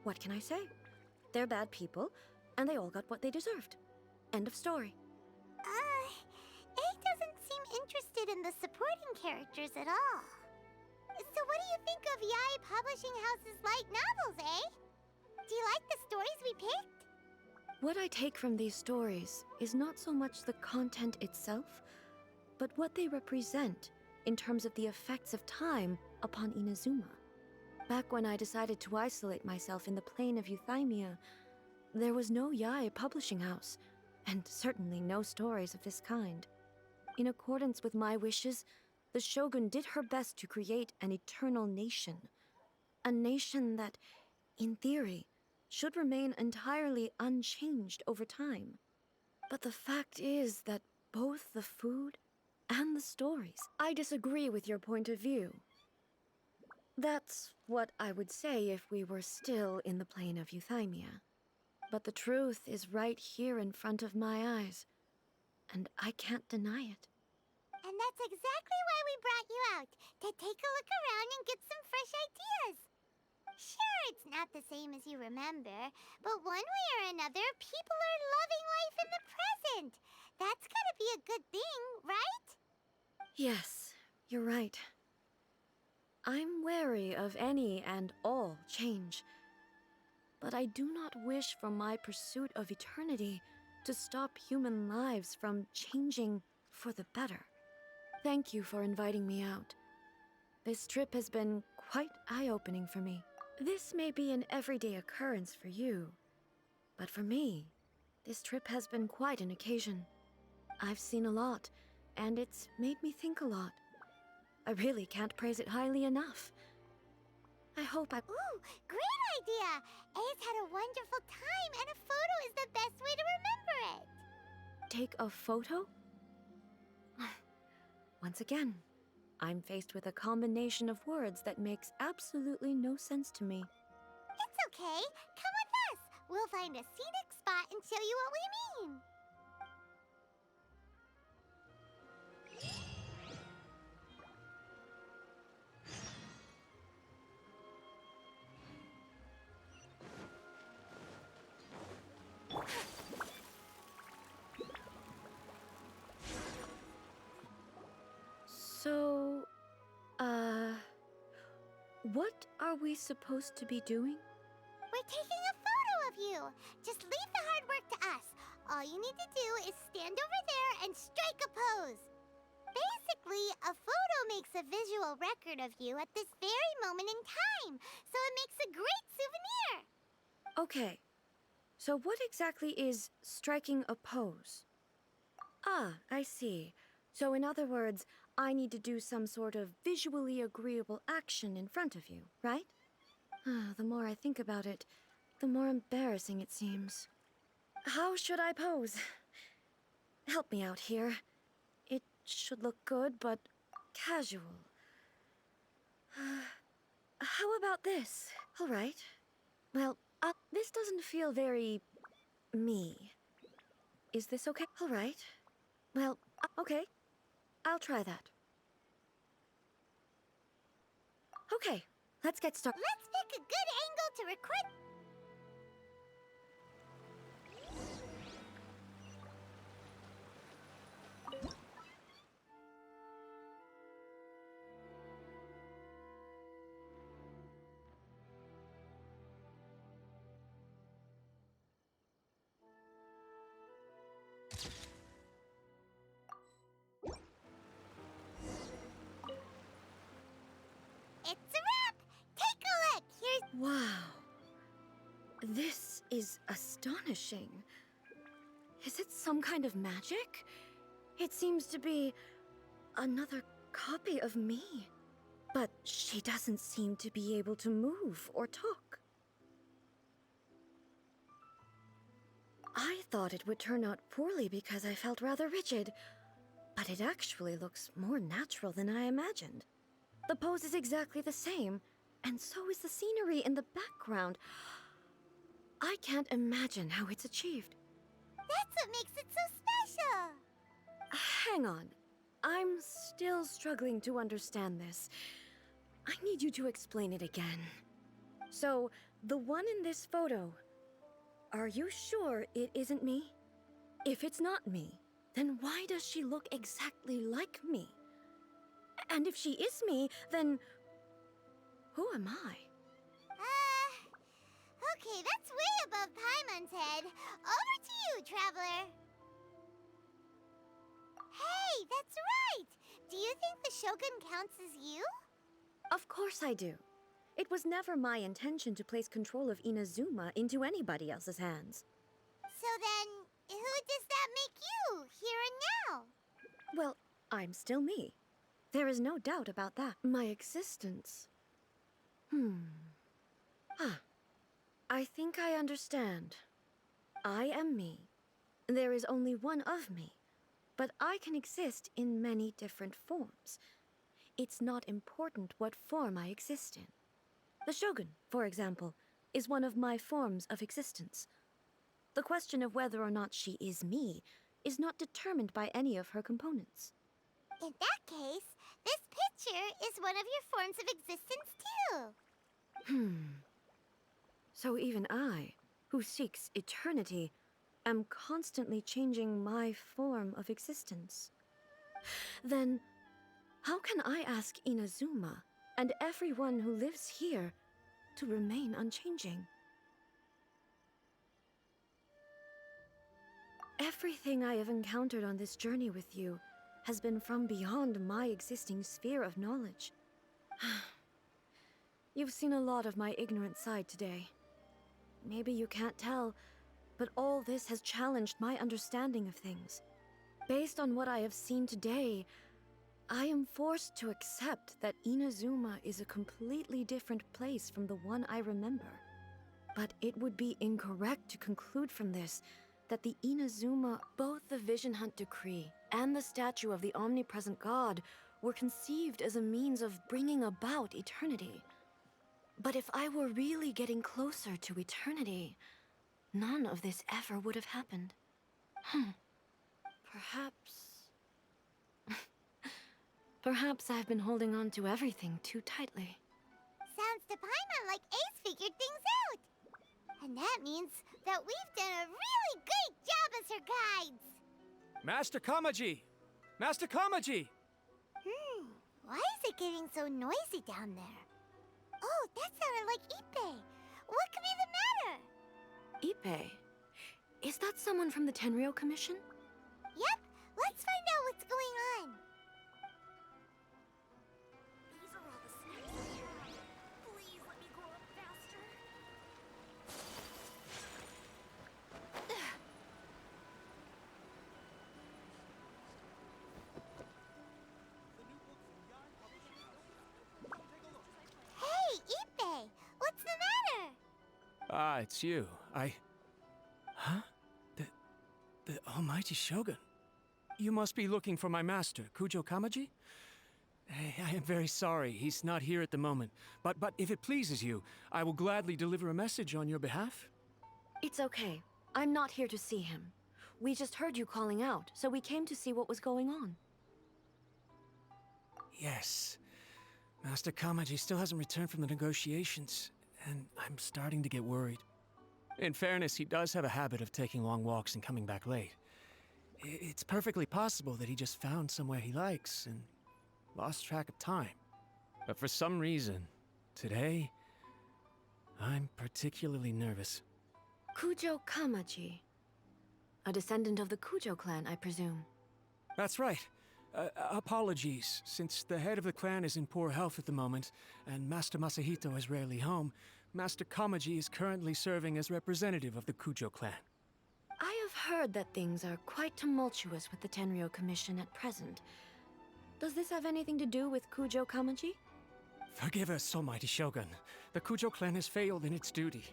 What can I say? They're bad people, and they all got what they deserved. End of story. A doesn't seem interested in the supporting characters at all. So what do you think of Yae Publishing House's light novels, eh? Do you like the stories we picked? What I take from these stories is not so much the content itself, but what they represent in terms of the effects of time upon Inazuma. Back when I decided to isolate myself in the plane of Euthymia, there was no Yae Publishing House, and certainly no stories of this kind. In accordance with my wishes, the Shogun did her best to create an eternal nation. A nation that, in theory, should remain entirely unchanged over time. But the fact is that both the food and the stories... I disagree with your point of view. That's what I would say if we were still in the plane of Euthymia. But the truth is right here in front of my eyes, and I can't deny it. And that's exactly why we brought you out, to take a look around and get some fresh ideas. Sure, it's not the same as you remember, but one way or another, people are loving life in the present. That's gotta be a good thing, right? Yes, you're right. I'm wary of any and all change. But I do not wish for my pursuit of eternity to stop human lives from changing for the better. Thank you for inviting me out. This trip has been quite eye-opening for me. This may be an everyday occurrence for you, but for me, this trip has been quite an occasion. I've seen a lot, and it's made me think a lot. I really can't praise it highly enough. I hope I... Ooh, great idea! A's had a wonderful time, and a photo is the best way to remember it. Take a photo? Once again, I'm faced with a combination of words that makes absolutely no sense to me. It's okay. Come with us. We'll find a scenic spot and show you what we mean. So, what are we supposed to be doing? We're taking a photo of you. Just leave the hard work to us. All you need to do is stand over there and strike a pose. Basically, a photo makes a visual record of you at this very moment in time, so it makes a great souvenir. Okay, so what exactly is striking a pose? Ah, I see. So in other words, I need to do some sort of visually agreeable action in front of you, right? The more I think about it, the more embarrassing it seems. How should I pose? Help me out here. It should look good, but casual. How about this? All right. Well, this doesn't feel very... me. Is this okay? All right. Well, okay. I'll try that. Okay, let's get started. Let's pick a good angle to record. It's a wrap! Take a look! Here's... Wow. This is astonishing. Is it some kind of magic? It seems to be another copy of me. But she doesn't seem to be able to move or talk. I thought it would turn out poorly because I felt rather rigid, but it actually looks more natural than I imagined. The pose is exactly the same, and so is the scenery in the background. I can't imagine how it's achieved. That's what makes it so special! Hang on. I'm still struggling to understand this. I need you to explain it again. So, the one in this photo, are you sure it isn't me? If it's not me, then why does she look exactly like me? And if she is me, then who am I? Okay, that's way above Paimon's head. Over to you, Traveler. Hey, that's right! Do you think the Shogun counts as you? Of course I do. It was never my intention to place control of Inazuma into anybody else's hands. So then, who does that make you, here and now? Well, I'm still me. There is no doubt about that. My existence... I think I understand. I am me. There is only one of me, but I can exist in many different forms. It's not important what form I exist in. The Shogun, for example, is one of my forms of existence. The question of whether or not she is me is not determined by any of her components. In that case, this picture is one of your forms of existence too. So even I, who seeks eternity, am constantly changing my form of existence. Then, how can I ask Inazuma and everyone who lives here to remain unchanging? Everything I have encountered on this journey with you has been from beyond my existing sphere of knowledge. You've seen a lot of my ignorant side today. Maybe you can't tell, but all this has challenged my understanding of things. Based on what I have seen today, I am forced to accept that Inazuma is a completely different place from the one I remember. But it would be incorrect to conclude from this that the Inazuma, both the Vision Hunt Decree and the statue of the omnipresent god, were conceived as a means of bringing about eternity. But if I were really getting closer to eternity, none of this ever would have happened. Perhaps... Perhaps I've been holding on to everything too tightly. Sounds to Paimon like Ace figured things out. And that means that we've done a really great job as her guides. Master Kamaji! Master Kamaji! Why is it getting so noisy down there? Oh, that sounded like Ippei. What could be the matter? Ippei? Is that someone from the Tenryou Commission? Yep, let's find out what's going on. These are all the snacks. Please let me grow up faster. Hey, Ippei, what's the matter? Ah, it's you. Huh? The Almighty Shogun. You must be looking for my master, Kujo Kamaji? I am very sorry, he's not here at the moment. But if it pleases you, I will gladly deliver a message on your behalf. It's okay. I'm not here to see him. We just heard you calling out, so we came to see what was going on. Yes. Master Kamaji still hasn't returned from the negotiations, and I'm starting to get worried. In fairness, he does have a habit of taking long walks and coming back late. It's perfectly possible that he just found somewhere he likes and lost track of time. But for some reason, today, I'm particularly nervous. Kujo Kamaji. A descendant of the Kujo clan, I presume. That's right. Apologies, since the head of the clan is in poor health at the moment, and Master Masahito is rarely home, Master Kamaji is currently serving as representative of the Kujo clan. I have heard that things are quite tumultuous with the Tenryou Commission at present. Does this have anything to do with Kujo Kamaji? Forgive us, Almighty Shogun. The Kujo clan has failed in its duty.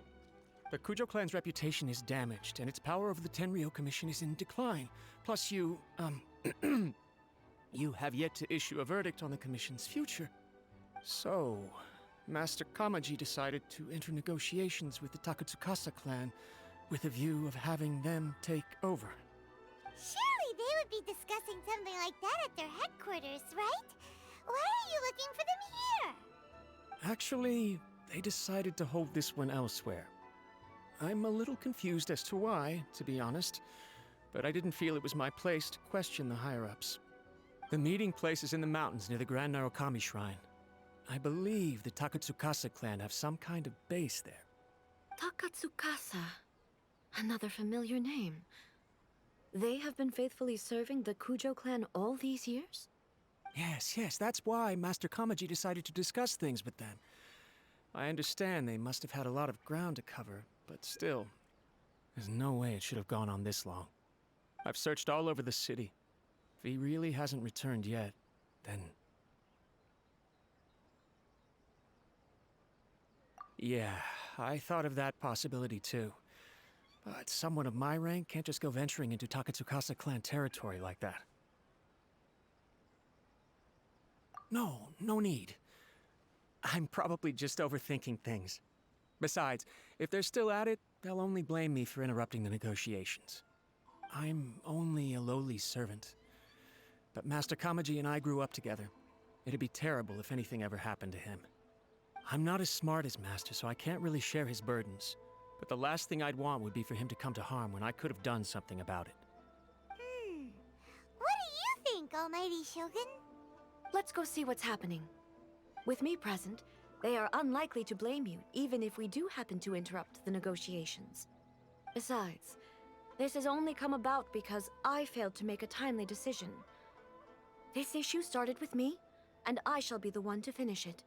The Kujo clan's reputation is damaged, and its power over the Tenryou Commission is in decline. Plus you have yet to issue a verdict on the Commission's future. So, Master Kamaji decided to enter negotiations with the Takatsukasa clan with a view of having them take over. Surely they would be discussing something like that at their headquarters, right? Why are you looking for them here? Actually, they decided to hold this one elsewhere. I'm a little confused as to why, to be honest, but I didn't feel it was my place to question the higher-ups. The meeting place is in the mountains near the Grand Narukami Shrine. I believe the Takatsukasa clan have some kind of base there. Takatsukasa. Another familiar name. They have been faithfully serving the Kujo clan all these years? Yes, that's why Master Kamaji decided to discuss things with them. I understand they must have had a lot of ground to cover, but still, there's no way it should have gone on this long. I've searched all over the city. If he really hasn't returned yet, then... Yeah, I thought of that possibility too. But someone of my rank can't just go venturing into Takatsukasa clan territory like that. No need. I'm probably just overthinking things. Besides, if they're still at it, they'll only blame me for interrupting the negotiations. I'm only a lowly servant. But Master Kamaji and I grew up together. It'd be terrible if anything ever happened to him. I'm not as smart as Master, so I can't really share his burdens. But the last thing I'd want would be for him to come to harm when I could have done something about it. What do you think, Almighty Shogun? Let's go see what's happening. With me present, they are unlikely to blame you, even if we do happen to interrupt the negotiations. Besides, this has only come about because I failed to make a timely decision. This issue started with me, and I shall be the one to finish it.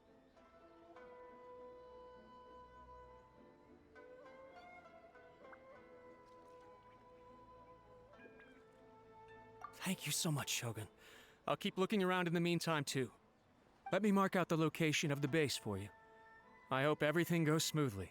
Thank you so much, Shogun. I'll keep looking around in the meantime, too. Let me mark out the location of the base for you. I hope everything goes smoothly.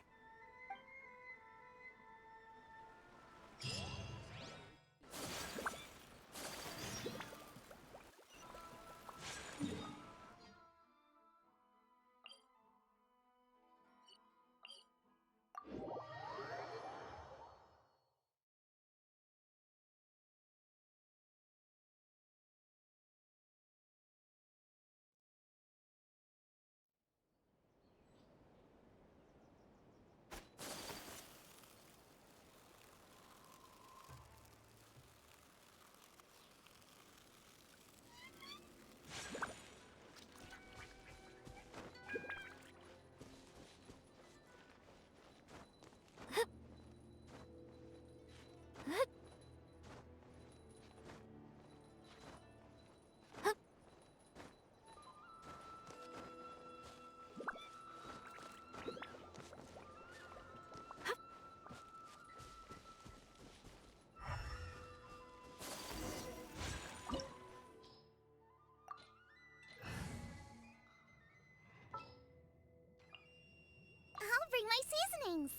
I'll bring my seasonings.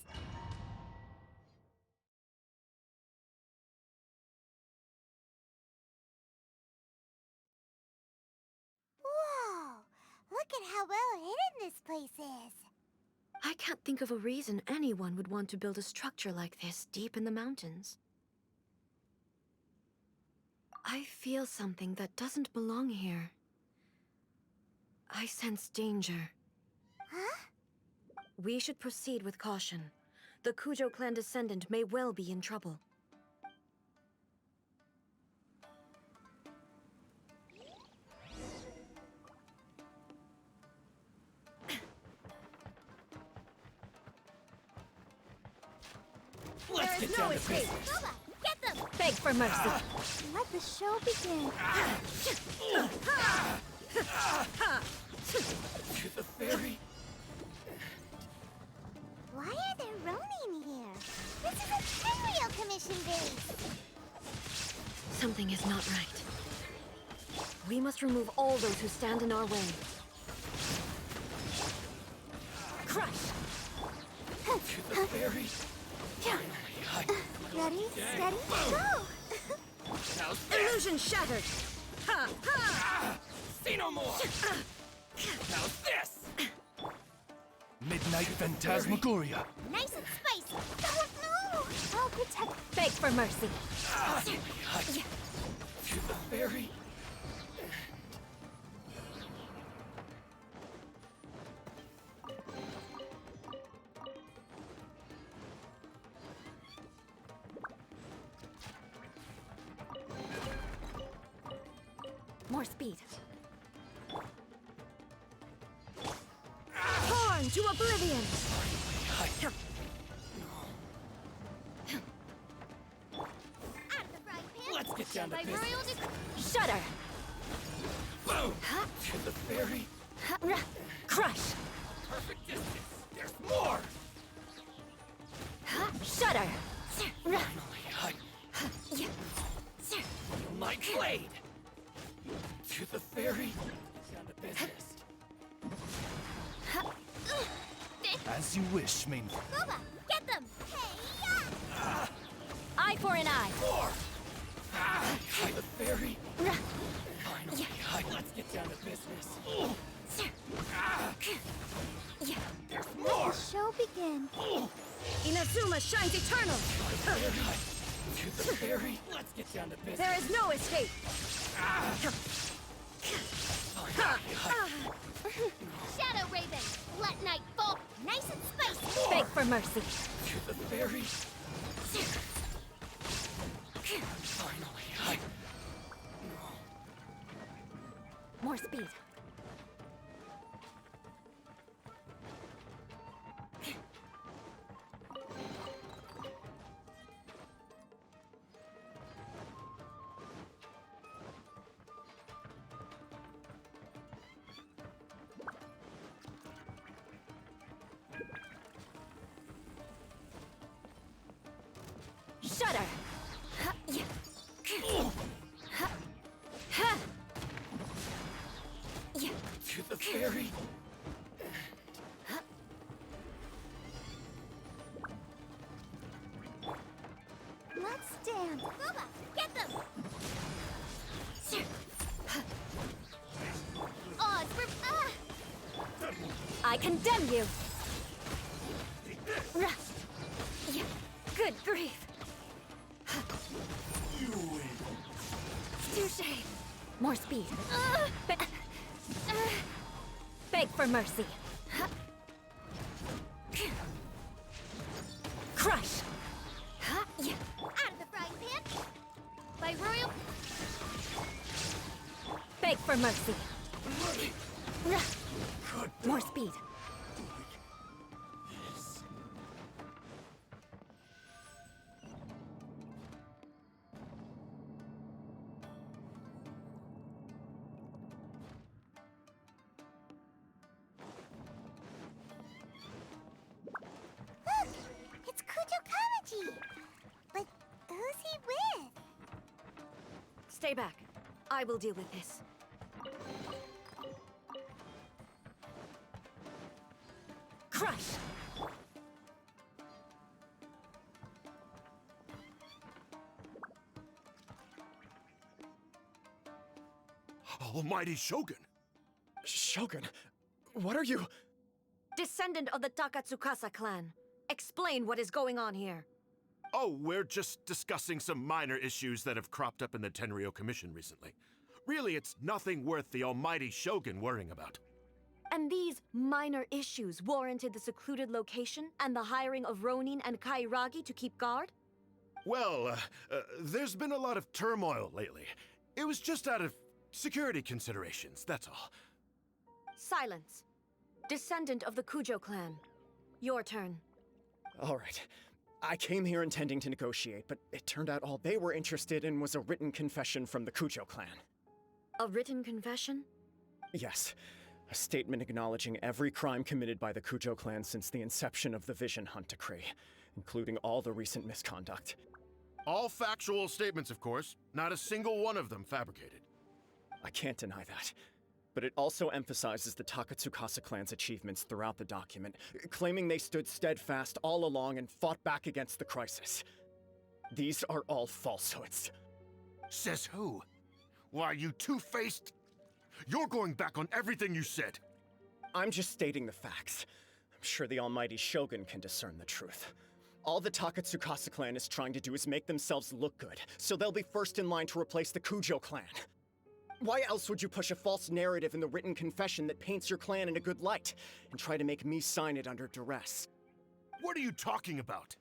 Whoa! Look at how well hidden this place is. I can't think of a reason anyone would want to build a structure like this deep in the mountains. I feel something that doesn't belong here. I sense danger. Huh? We should proceed with caution. The Kujo clan descendant may well be in trouble. Let's get down to business. Boba, get them! Beg for mercy. Let the show begin. To the ferry. Why are there Ronin here? This is a Tenryou Commission base. Something is not right. We must remove all those who stand in our way. Crush. To the ferry. Ready, steady, go! How's Illusion shattered! Ha! Ha! See no more. How's this? Midnight Phantasmagoria. Nice and spicy. Oh no! I'll protect. Beg for mercy. To the ferry. More speed. Torn to oblivion! Out of the frying pan. Let's get down to business. Royal decree. Shudder. Boom. To the ferry. Crush. Perfect distance. There's more. Shudder. Finally, my blade. To the ferry. Down to business. As you wish, main. Boba, get them. Hey, Eye for an eye. More. To the ferry. Finally, let's get down to business. There's more. Show begin. Inazuma shines eternal! To the ferry. Let's get down to business. There is no escape! Shadow Raven, let night fall. Nice and spicy. Beg for mercy. To the ferry. Finally, More speed. Shudder. Fury! Let's dance. Booba, get them! Oh, it's for... I condemn you! Yeah, good grief! Touche! More speed. Beg for mercy. Crush! Yeah. Out of the frying pan! By royal... Beg for mercy. More speed. Look! It's Kujo Kamaji! But who's he with? Stay back. I will deal with this. Crush! Almighty Shogun! Shogun, what are you? Descendant of the Takatsukasa clan. Explain what is going on here. Oh, we're just discussing some minor issues that have cropped up in the Tenryou Commission recently. Really, it's nothing worth the Almighty Shogun worrying about. And these minor issues warranted the secluded location and the hiring of Ronin and Kairagi to keep guard? Well, there's been a lot of turmoil lately. It was just out of security considerations, that's all. Silence. Descendant of the Kujo clan. Your turn. All right. I came here intending to negotiate, but it turned out all they were interested in was a written confession from the Kujo clan. A written confession? Yes. A statement acknowledging every crime committed by the Kujo clan since the inception of the Vision Hunt Decree, including all the recent misconduct. All factual statements, of course. Not a single one of them fabricated. I can't deny that. But it also emphasizes the Takatsukasa clan's achievements throughout the document, claiming they stood steadfast all along and fought back against the crisis. These are all falsehoods. Says who? Why, you two-faced... You're going back on everything you said. I'm just stating the facts. I'm sure the almighty Shogun can discern the truth. All the Takatsukasa clan is trying to do is make themselves look good, so they'll be first in line to replace the Kujo clan. Why else would you push a false narrative in the written confession that paints your clan in a good light, and try to make me sign it under duress? What are you talking about?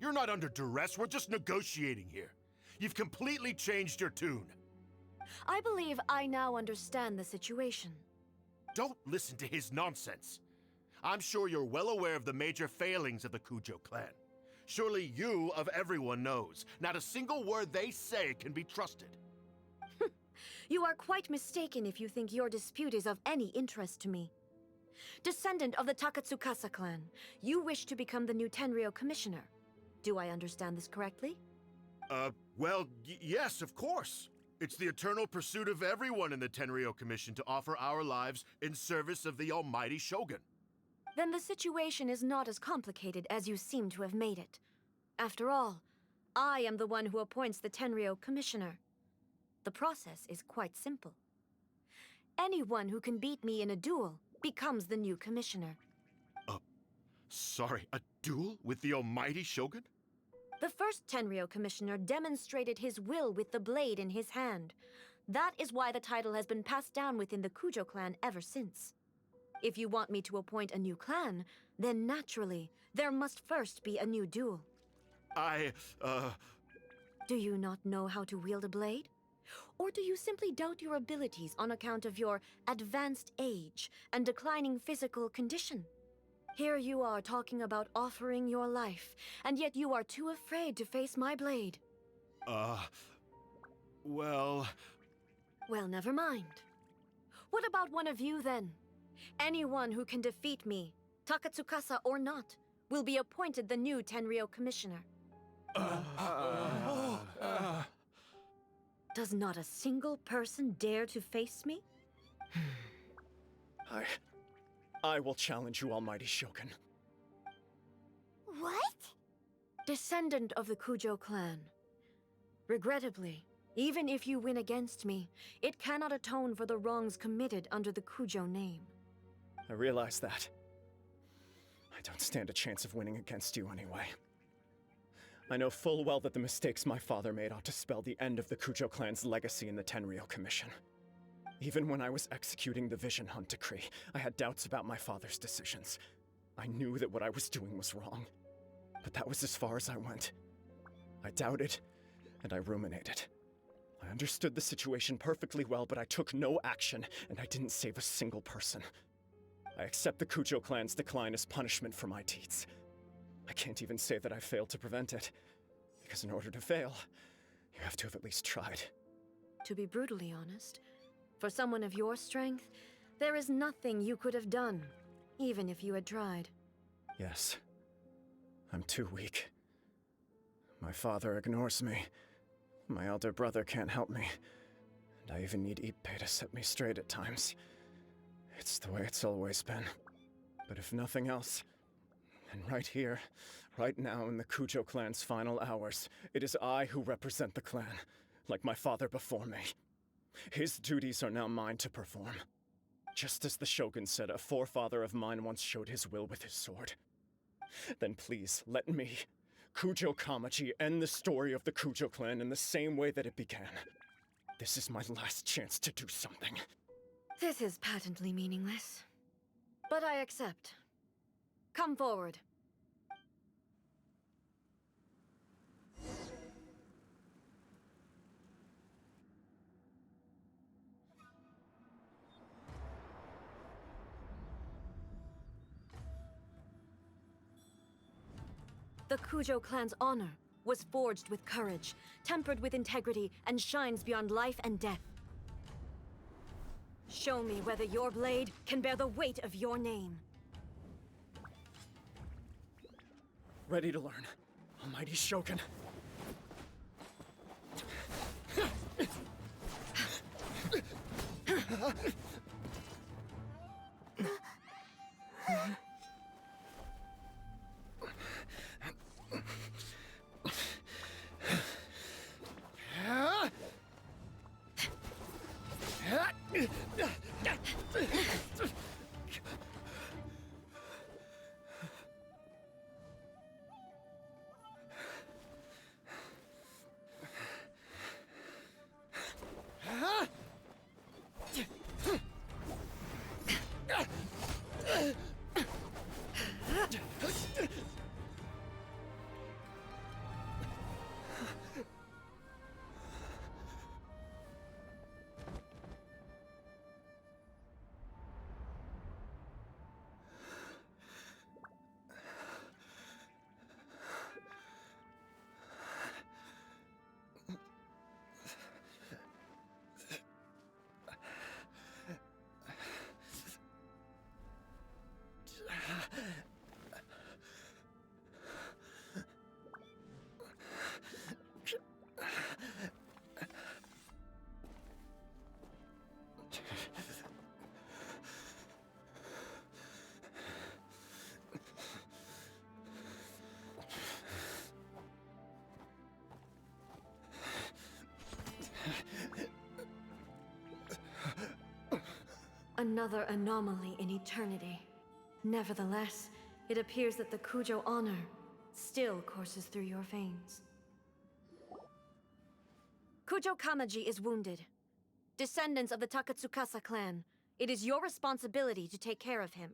You're not under duress, we're just negotiating here. You've completely changed your tune. I believe I now understand the situation. Don't listen to his nonsense. I'm sure you're well aware of the major failings of the Kujo clan. Surely you, of everyone, knows. Not a single word they say can be trusted. You are quite mistaken if you think your dispute is of any interest to me. Descendant of the Takatsukasa clan, you wish to become the new Tenryou commissioner. Do I understand this correctly? Well, yes, of course. It's the eternal pursuit of everyone in the Tenryou Commission to offer our lives in service of the almighty Shogun. Then the situation is not as complicated as you seem to have made it. After all, I am the one who appoints the Tenryou commissioner. The process is quite simple. Anyone who can beat me in a duel becomes the new commissioner. Sorry, a duel with the almighty Shogun? The first Tenryou commissioner demonstrated his will with the blade in his hand. That is why the title has been passed down within the Kujo clan ever since. If you want me to appoint a new clan, then naturally, there must first be a new duel. Do you not know how to wield a blade? Or do you simply doubt your abilities on account of your advanced age and declining physical condition? Here you are talking about offering your life, and yet you are too afraid to face my blade. Well... Well, never mind. What about one of you, then? Anyone who can defeat me, Takatsukasa or not, will be appointed the new Tenryou commissioner. Does not a single person dare to face me? I will challenge you, Almighty Shogun. What? Descendant of the Kujo clan. Regrettably, even if you win against me, it cannot atone for the wrongs committed under the Kujo name. I realize that. I don't stand a chance of winning against you anyway. I know full well that the mistakes my father made ought to spell the end of the Kujo clan's legacy in the Tenryou Commission. Even when I was executing the Vision Hunt decree, I had doubts about my father's decisions. I knew that what I was doing was wrong. But that was as far as I went. I doubted, and I ruminated. I understood the situation perfectly well, but I took no action, and I didn't save a single person. I accept the Kujo clan's decline as punishment for my deeds. I can't even say that I failed to prevent it, because in order to fail, you have to have at least tried. To be brutally honest, for someone of your strength, there is nothing you could have done, even if you had tried. Yes. I'm too weak. My father ignores me. My elder brother can't help me. And I even need Ippei to set me straight at times. It's the way it's always been. But if nothing else, then right here, right now in the Kujo clan's final hours, it is I who represent the clan, like my father before me. His duties are now mine to perform. Just as the Shogun said, a forefather of mine once showed his will with his sword. Then please, let me, Kujo Kamaji, end the story of the Kujo clan in the same way that it began. This is my last chance to do something. This is patently meaningless. But I accept. Come forward. The Kujo clan's honor was forged with courage, tempered with integrity, and shines beyond life and death. Show me whether your blade can bear the weight of your name. Ready to learn, Almighty Shogun. Another anomaly in eternity. Nevertheless, it appears that the Kujo honor still courses through your veins. Kujo Kamaji is wounded. Descendants of the Takatsukasa clan, it is your responsibility to take care of him.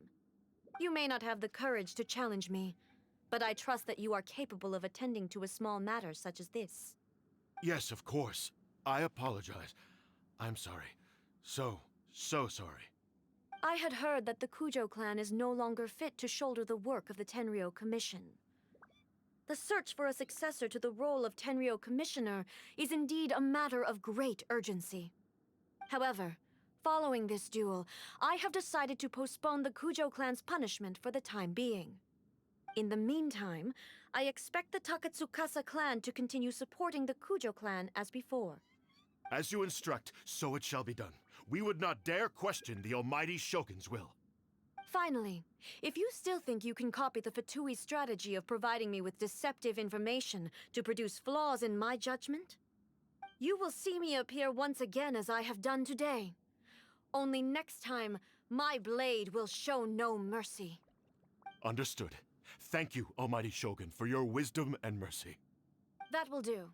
You may not have the courage to challenge me, but I trust that you are capable of attending to a small matter such as this. Yes, of course. I apologize. I'm sorry. So sorry. I had heard that the Kujo clan is no longer fit to shoulder the work of the Tenryou Commission. The search for a successor to the role of Tenryou Commissioner is indeed a matter of great urgency. However, following this duel, I have decided to postpone the Kujo clan's punishment for the time being. In the meantime, I expect the Takatsukasa clan to continue supporting the Kujo clan as before. As you instruct, so it shall be done. We would not dare question the almighty Shogun's will. Finally, if you still think you can copy the Fatui strategy of providing me with deceptive information to produce flaws in my judgment, you will see me appear once again as I have done today. Only next time, my blade will show no mercy. Understood. Thank you, almighty Shogun, for your wisdom and mercy. That will do.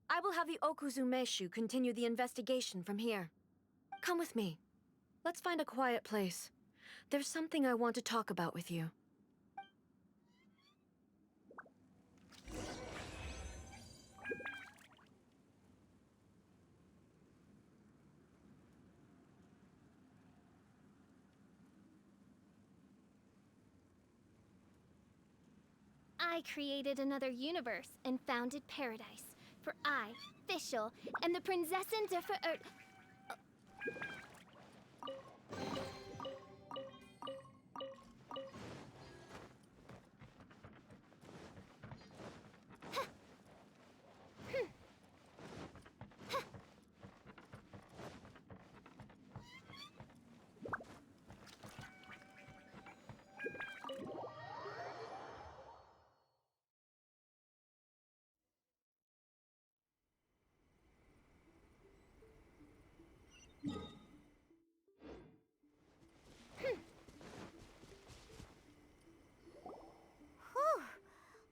I will have the Okuzumeshu continue the investigation from here. Come with me. Let's find a quiet place. There's something I want to talk about with you. I created another universe and founded paradise. For I, Fischl, and the Prinzessin der Ver...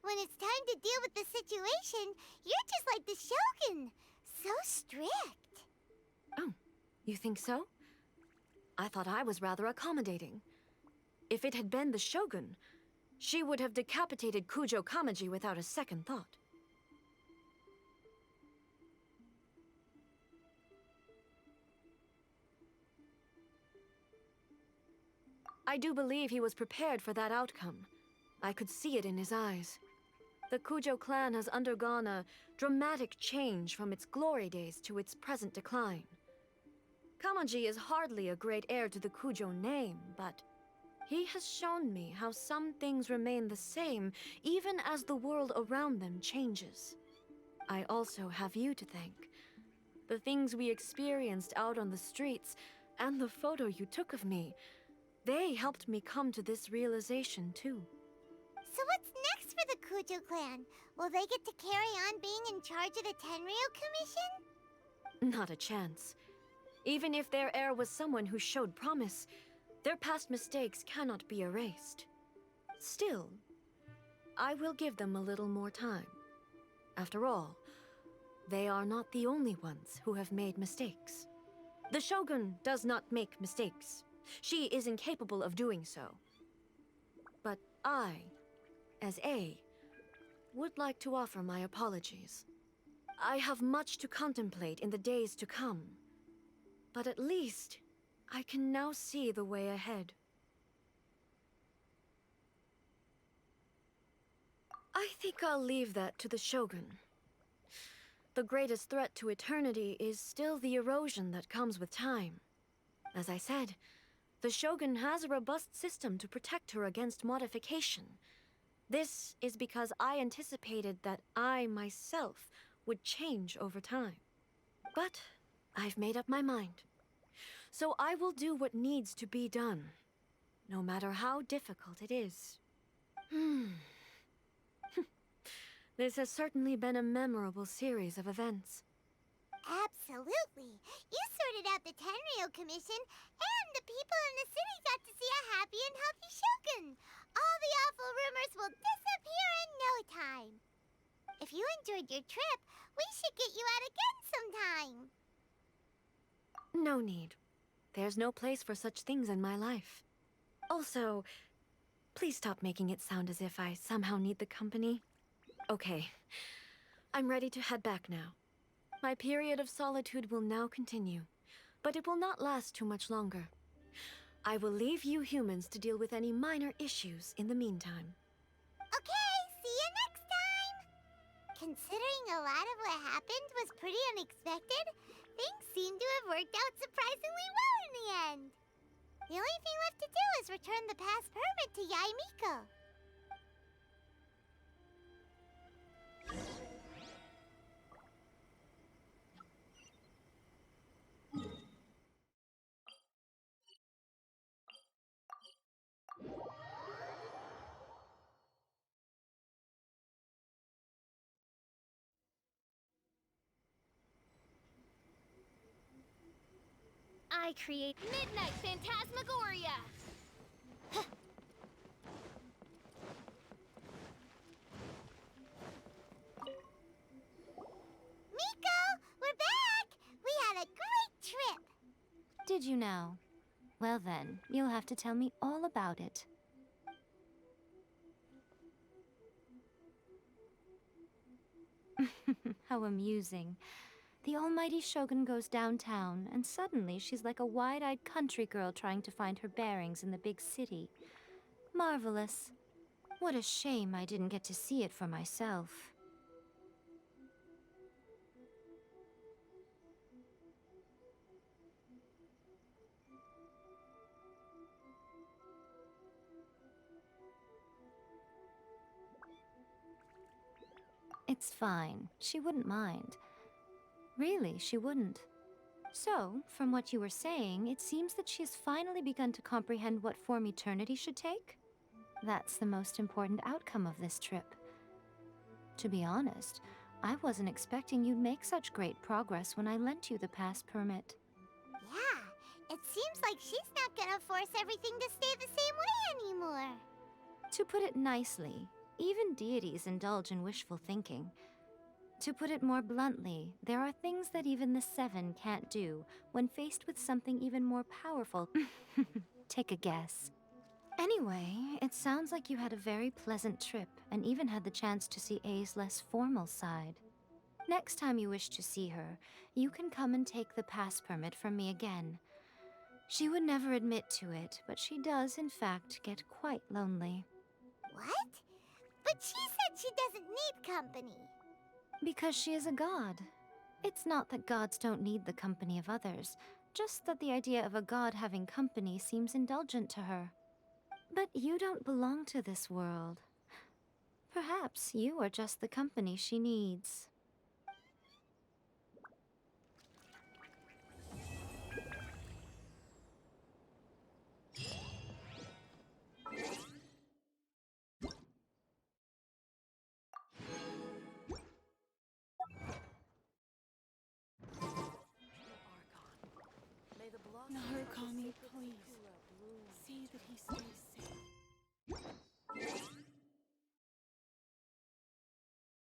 When it's time to deal with the situation, you're just like the Shogun. So strict. Oh, you think so? I thought I was rather accommodating. If it had been the Shogun, she would have decapitated Kujo Kamaji without a second thought. I do believe he was prepared for that outcome. I could see it in his eyes. The Kujo clan has undergone a dramatic change from its glory days to its present decline. Kamaji is hardly a great heir to the Kujo name, but he has shown me how some things remain the same even as the world around them changes. I also have you to thank. The things we experienced out on the streets and the photo you took of me, they helped me come to this realization too. So what's next for the Kujo clan? Will they get to carry on being in charge of the Tenryou Commission? Not a chance. Even if their heir was someone who showed promise, their past mistakes cannot be erased. Still, I will give them a little more time. After all, they are not the only ones who have made mistakes. The Shogun does not make mistakes. She is incapable of doing so. But I, as A, would like to offer my apologies. I have much to contemplate in the days to come, but at least I can now see the way ahead. I think I'll leave that to the Shogun. The greatest threat to eternity is still the erosion that comes with time. As I said, the Shogun has a robust system to protect her against modification. This is because I anticipated that I myself would change over time. But I've made up my mind. So I will do what needs to be done, no matter how difficult it is. This has certainly been a memorable series of events. Absolutely. You sorted out the Tenryou Commission, and the people in the city got to see a happy and healthy Shogun. All the awful rumors will disappear in no time. If you enjoyed your trip, we should get you out again sometime. No need. There's no place for such things in my life. Also, please stop making it sound as if I somehow need the company. Okay, I'm ready to head back now. My period of solitude will now continue, but it will not last too much longer. I will leave you humans to deal with any minor issues in the meantime. Okay, see you next time! Considering a lot of what happened was pretty unexpected, things seem to have worked out surprisingly well in the end. The only thing left to do is return the pass permit to Yae Miko. I create Midnight Phantasmagoria! Miko! We're back! We had a great trip! Did you now? Well then, you'll have to tell me all about it. How amusing. The almighty Shogun goes downtown, and suddenly she's like a wide-eyed country girl trying to find her bearings in the big city. Marvelous. What a shame I didn't get to see it for myself. It's fine. She wouldn't mind. Really, she wouldn't. So, from what you were saying, it seems that she has finally begun to comprehend what form eternity should take? That's the most important outcome of this trip. To be honest, I wasn't expecting you'd make such great progress when I lent you the pass permit. Yeah, it seems like she's not gonna force everything to stay the same way anymore. To put it nicely, even deities indulge in wishful thinking. To put it more bluntly, there are things that even the Seven can't do when faced with something even more powerful. Take a guess. Anyway, it sounds like you had a very pleasant trip and even had the chance to see A's less formal side. Next time you wish to see her, you can come and take the pass permit from me again. She would never admit to it, but she does, in fact, get quite lonely. What? But she said she doesn't need company. Because she is a god. It's not that gods don't need the company of others, just that the idea of a god having company seems indulgent to her. But you don't belong to this world. Perhaps you are just the company she needs. Narukami, please. See that he stays safe.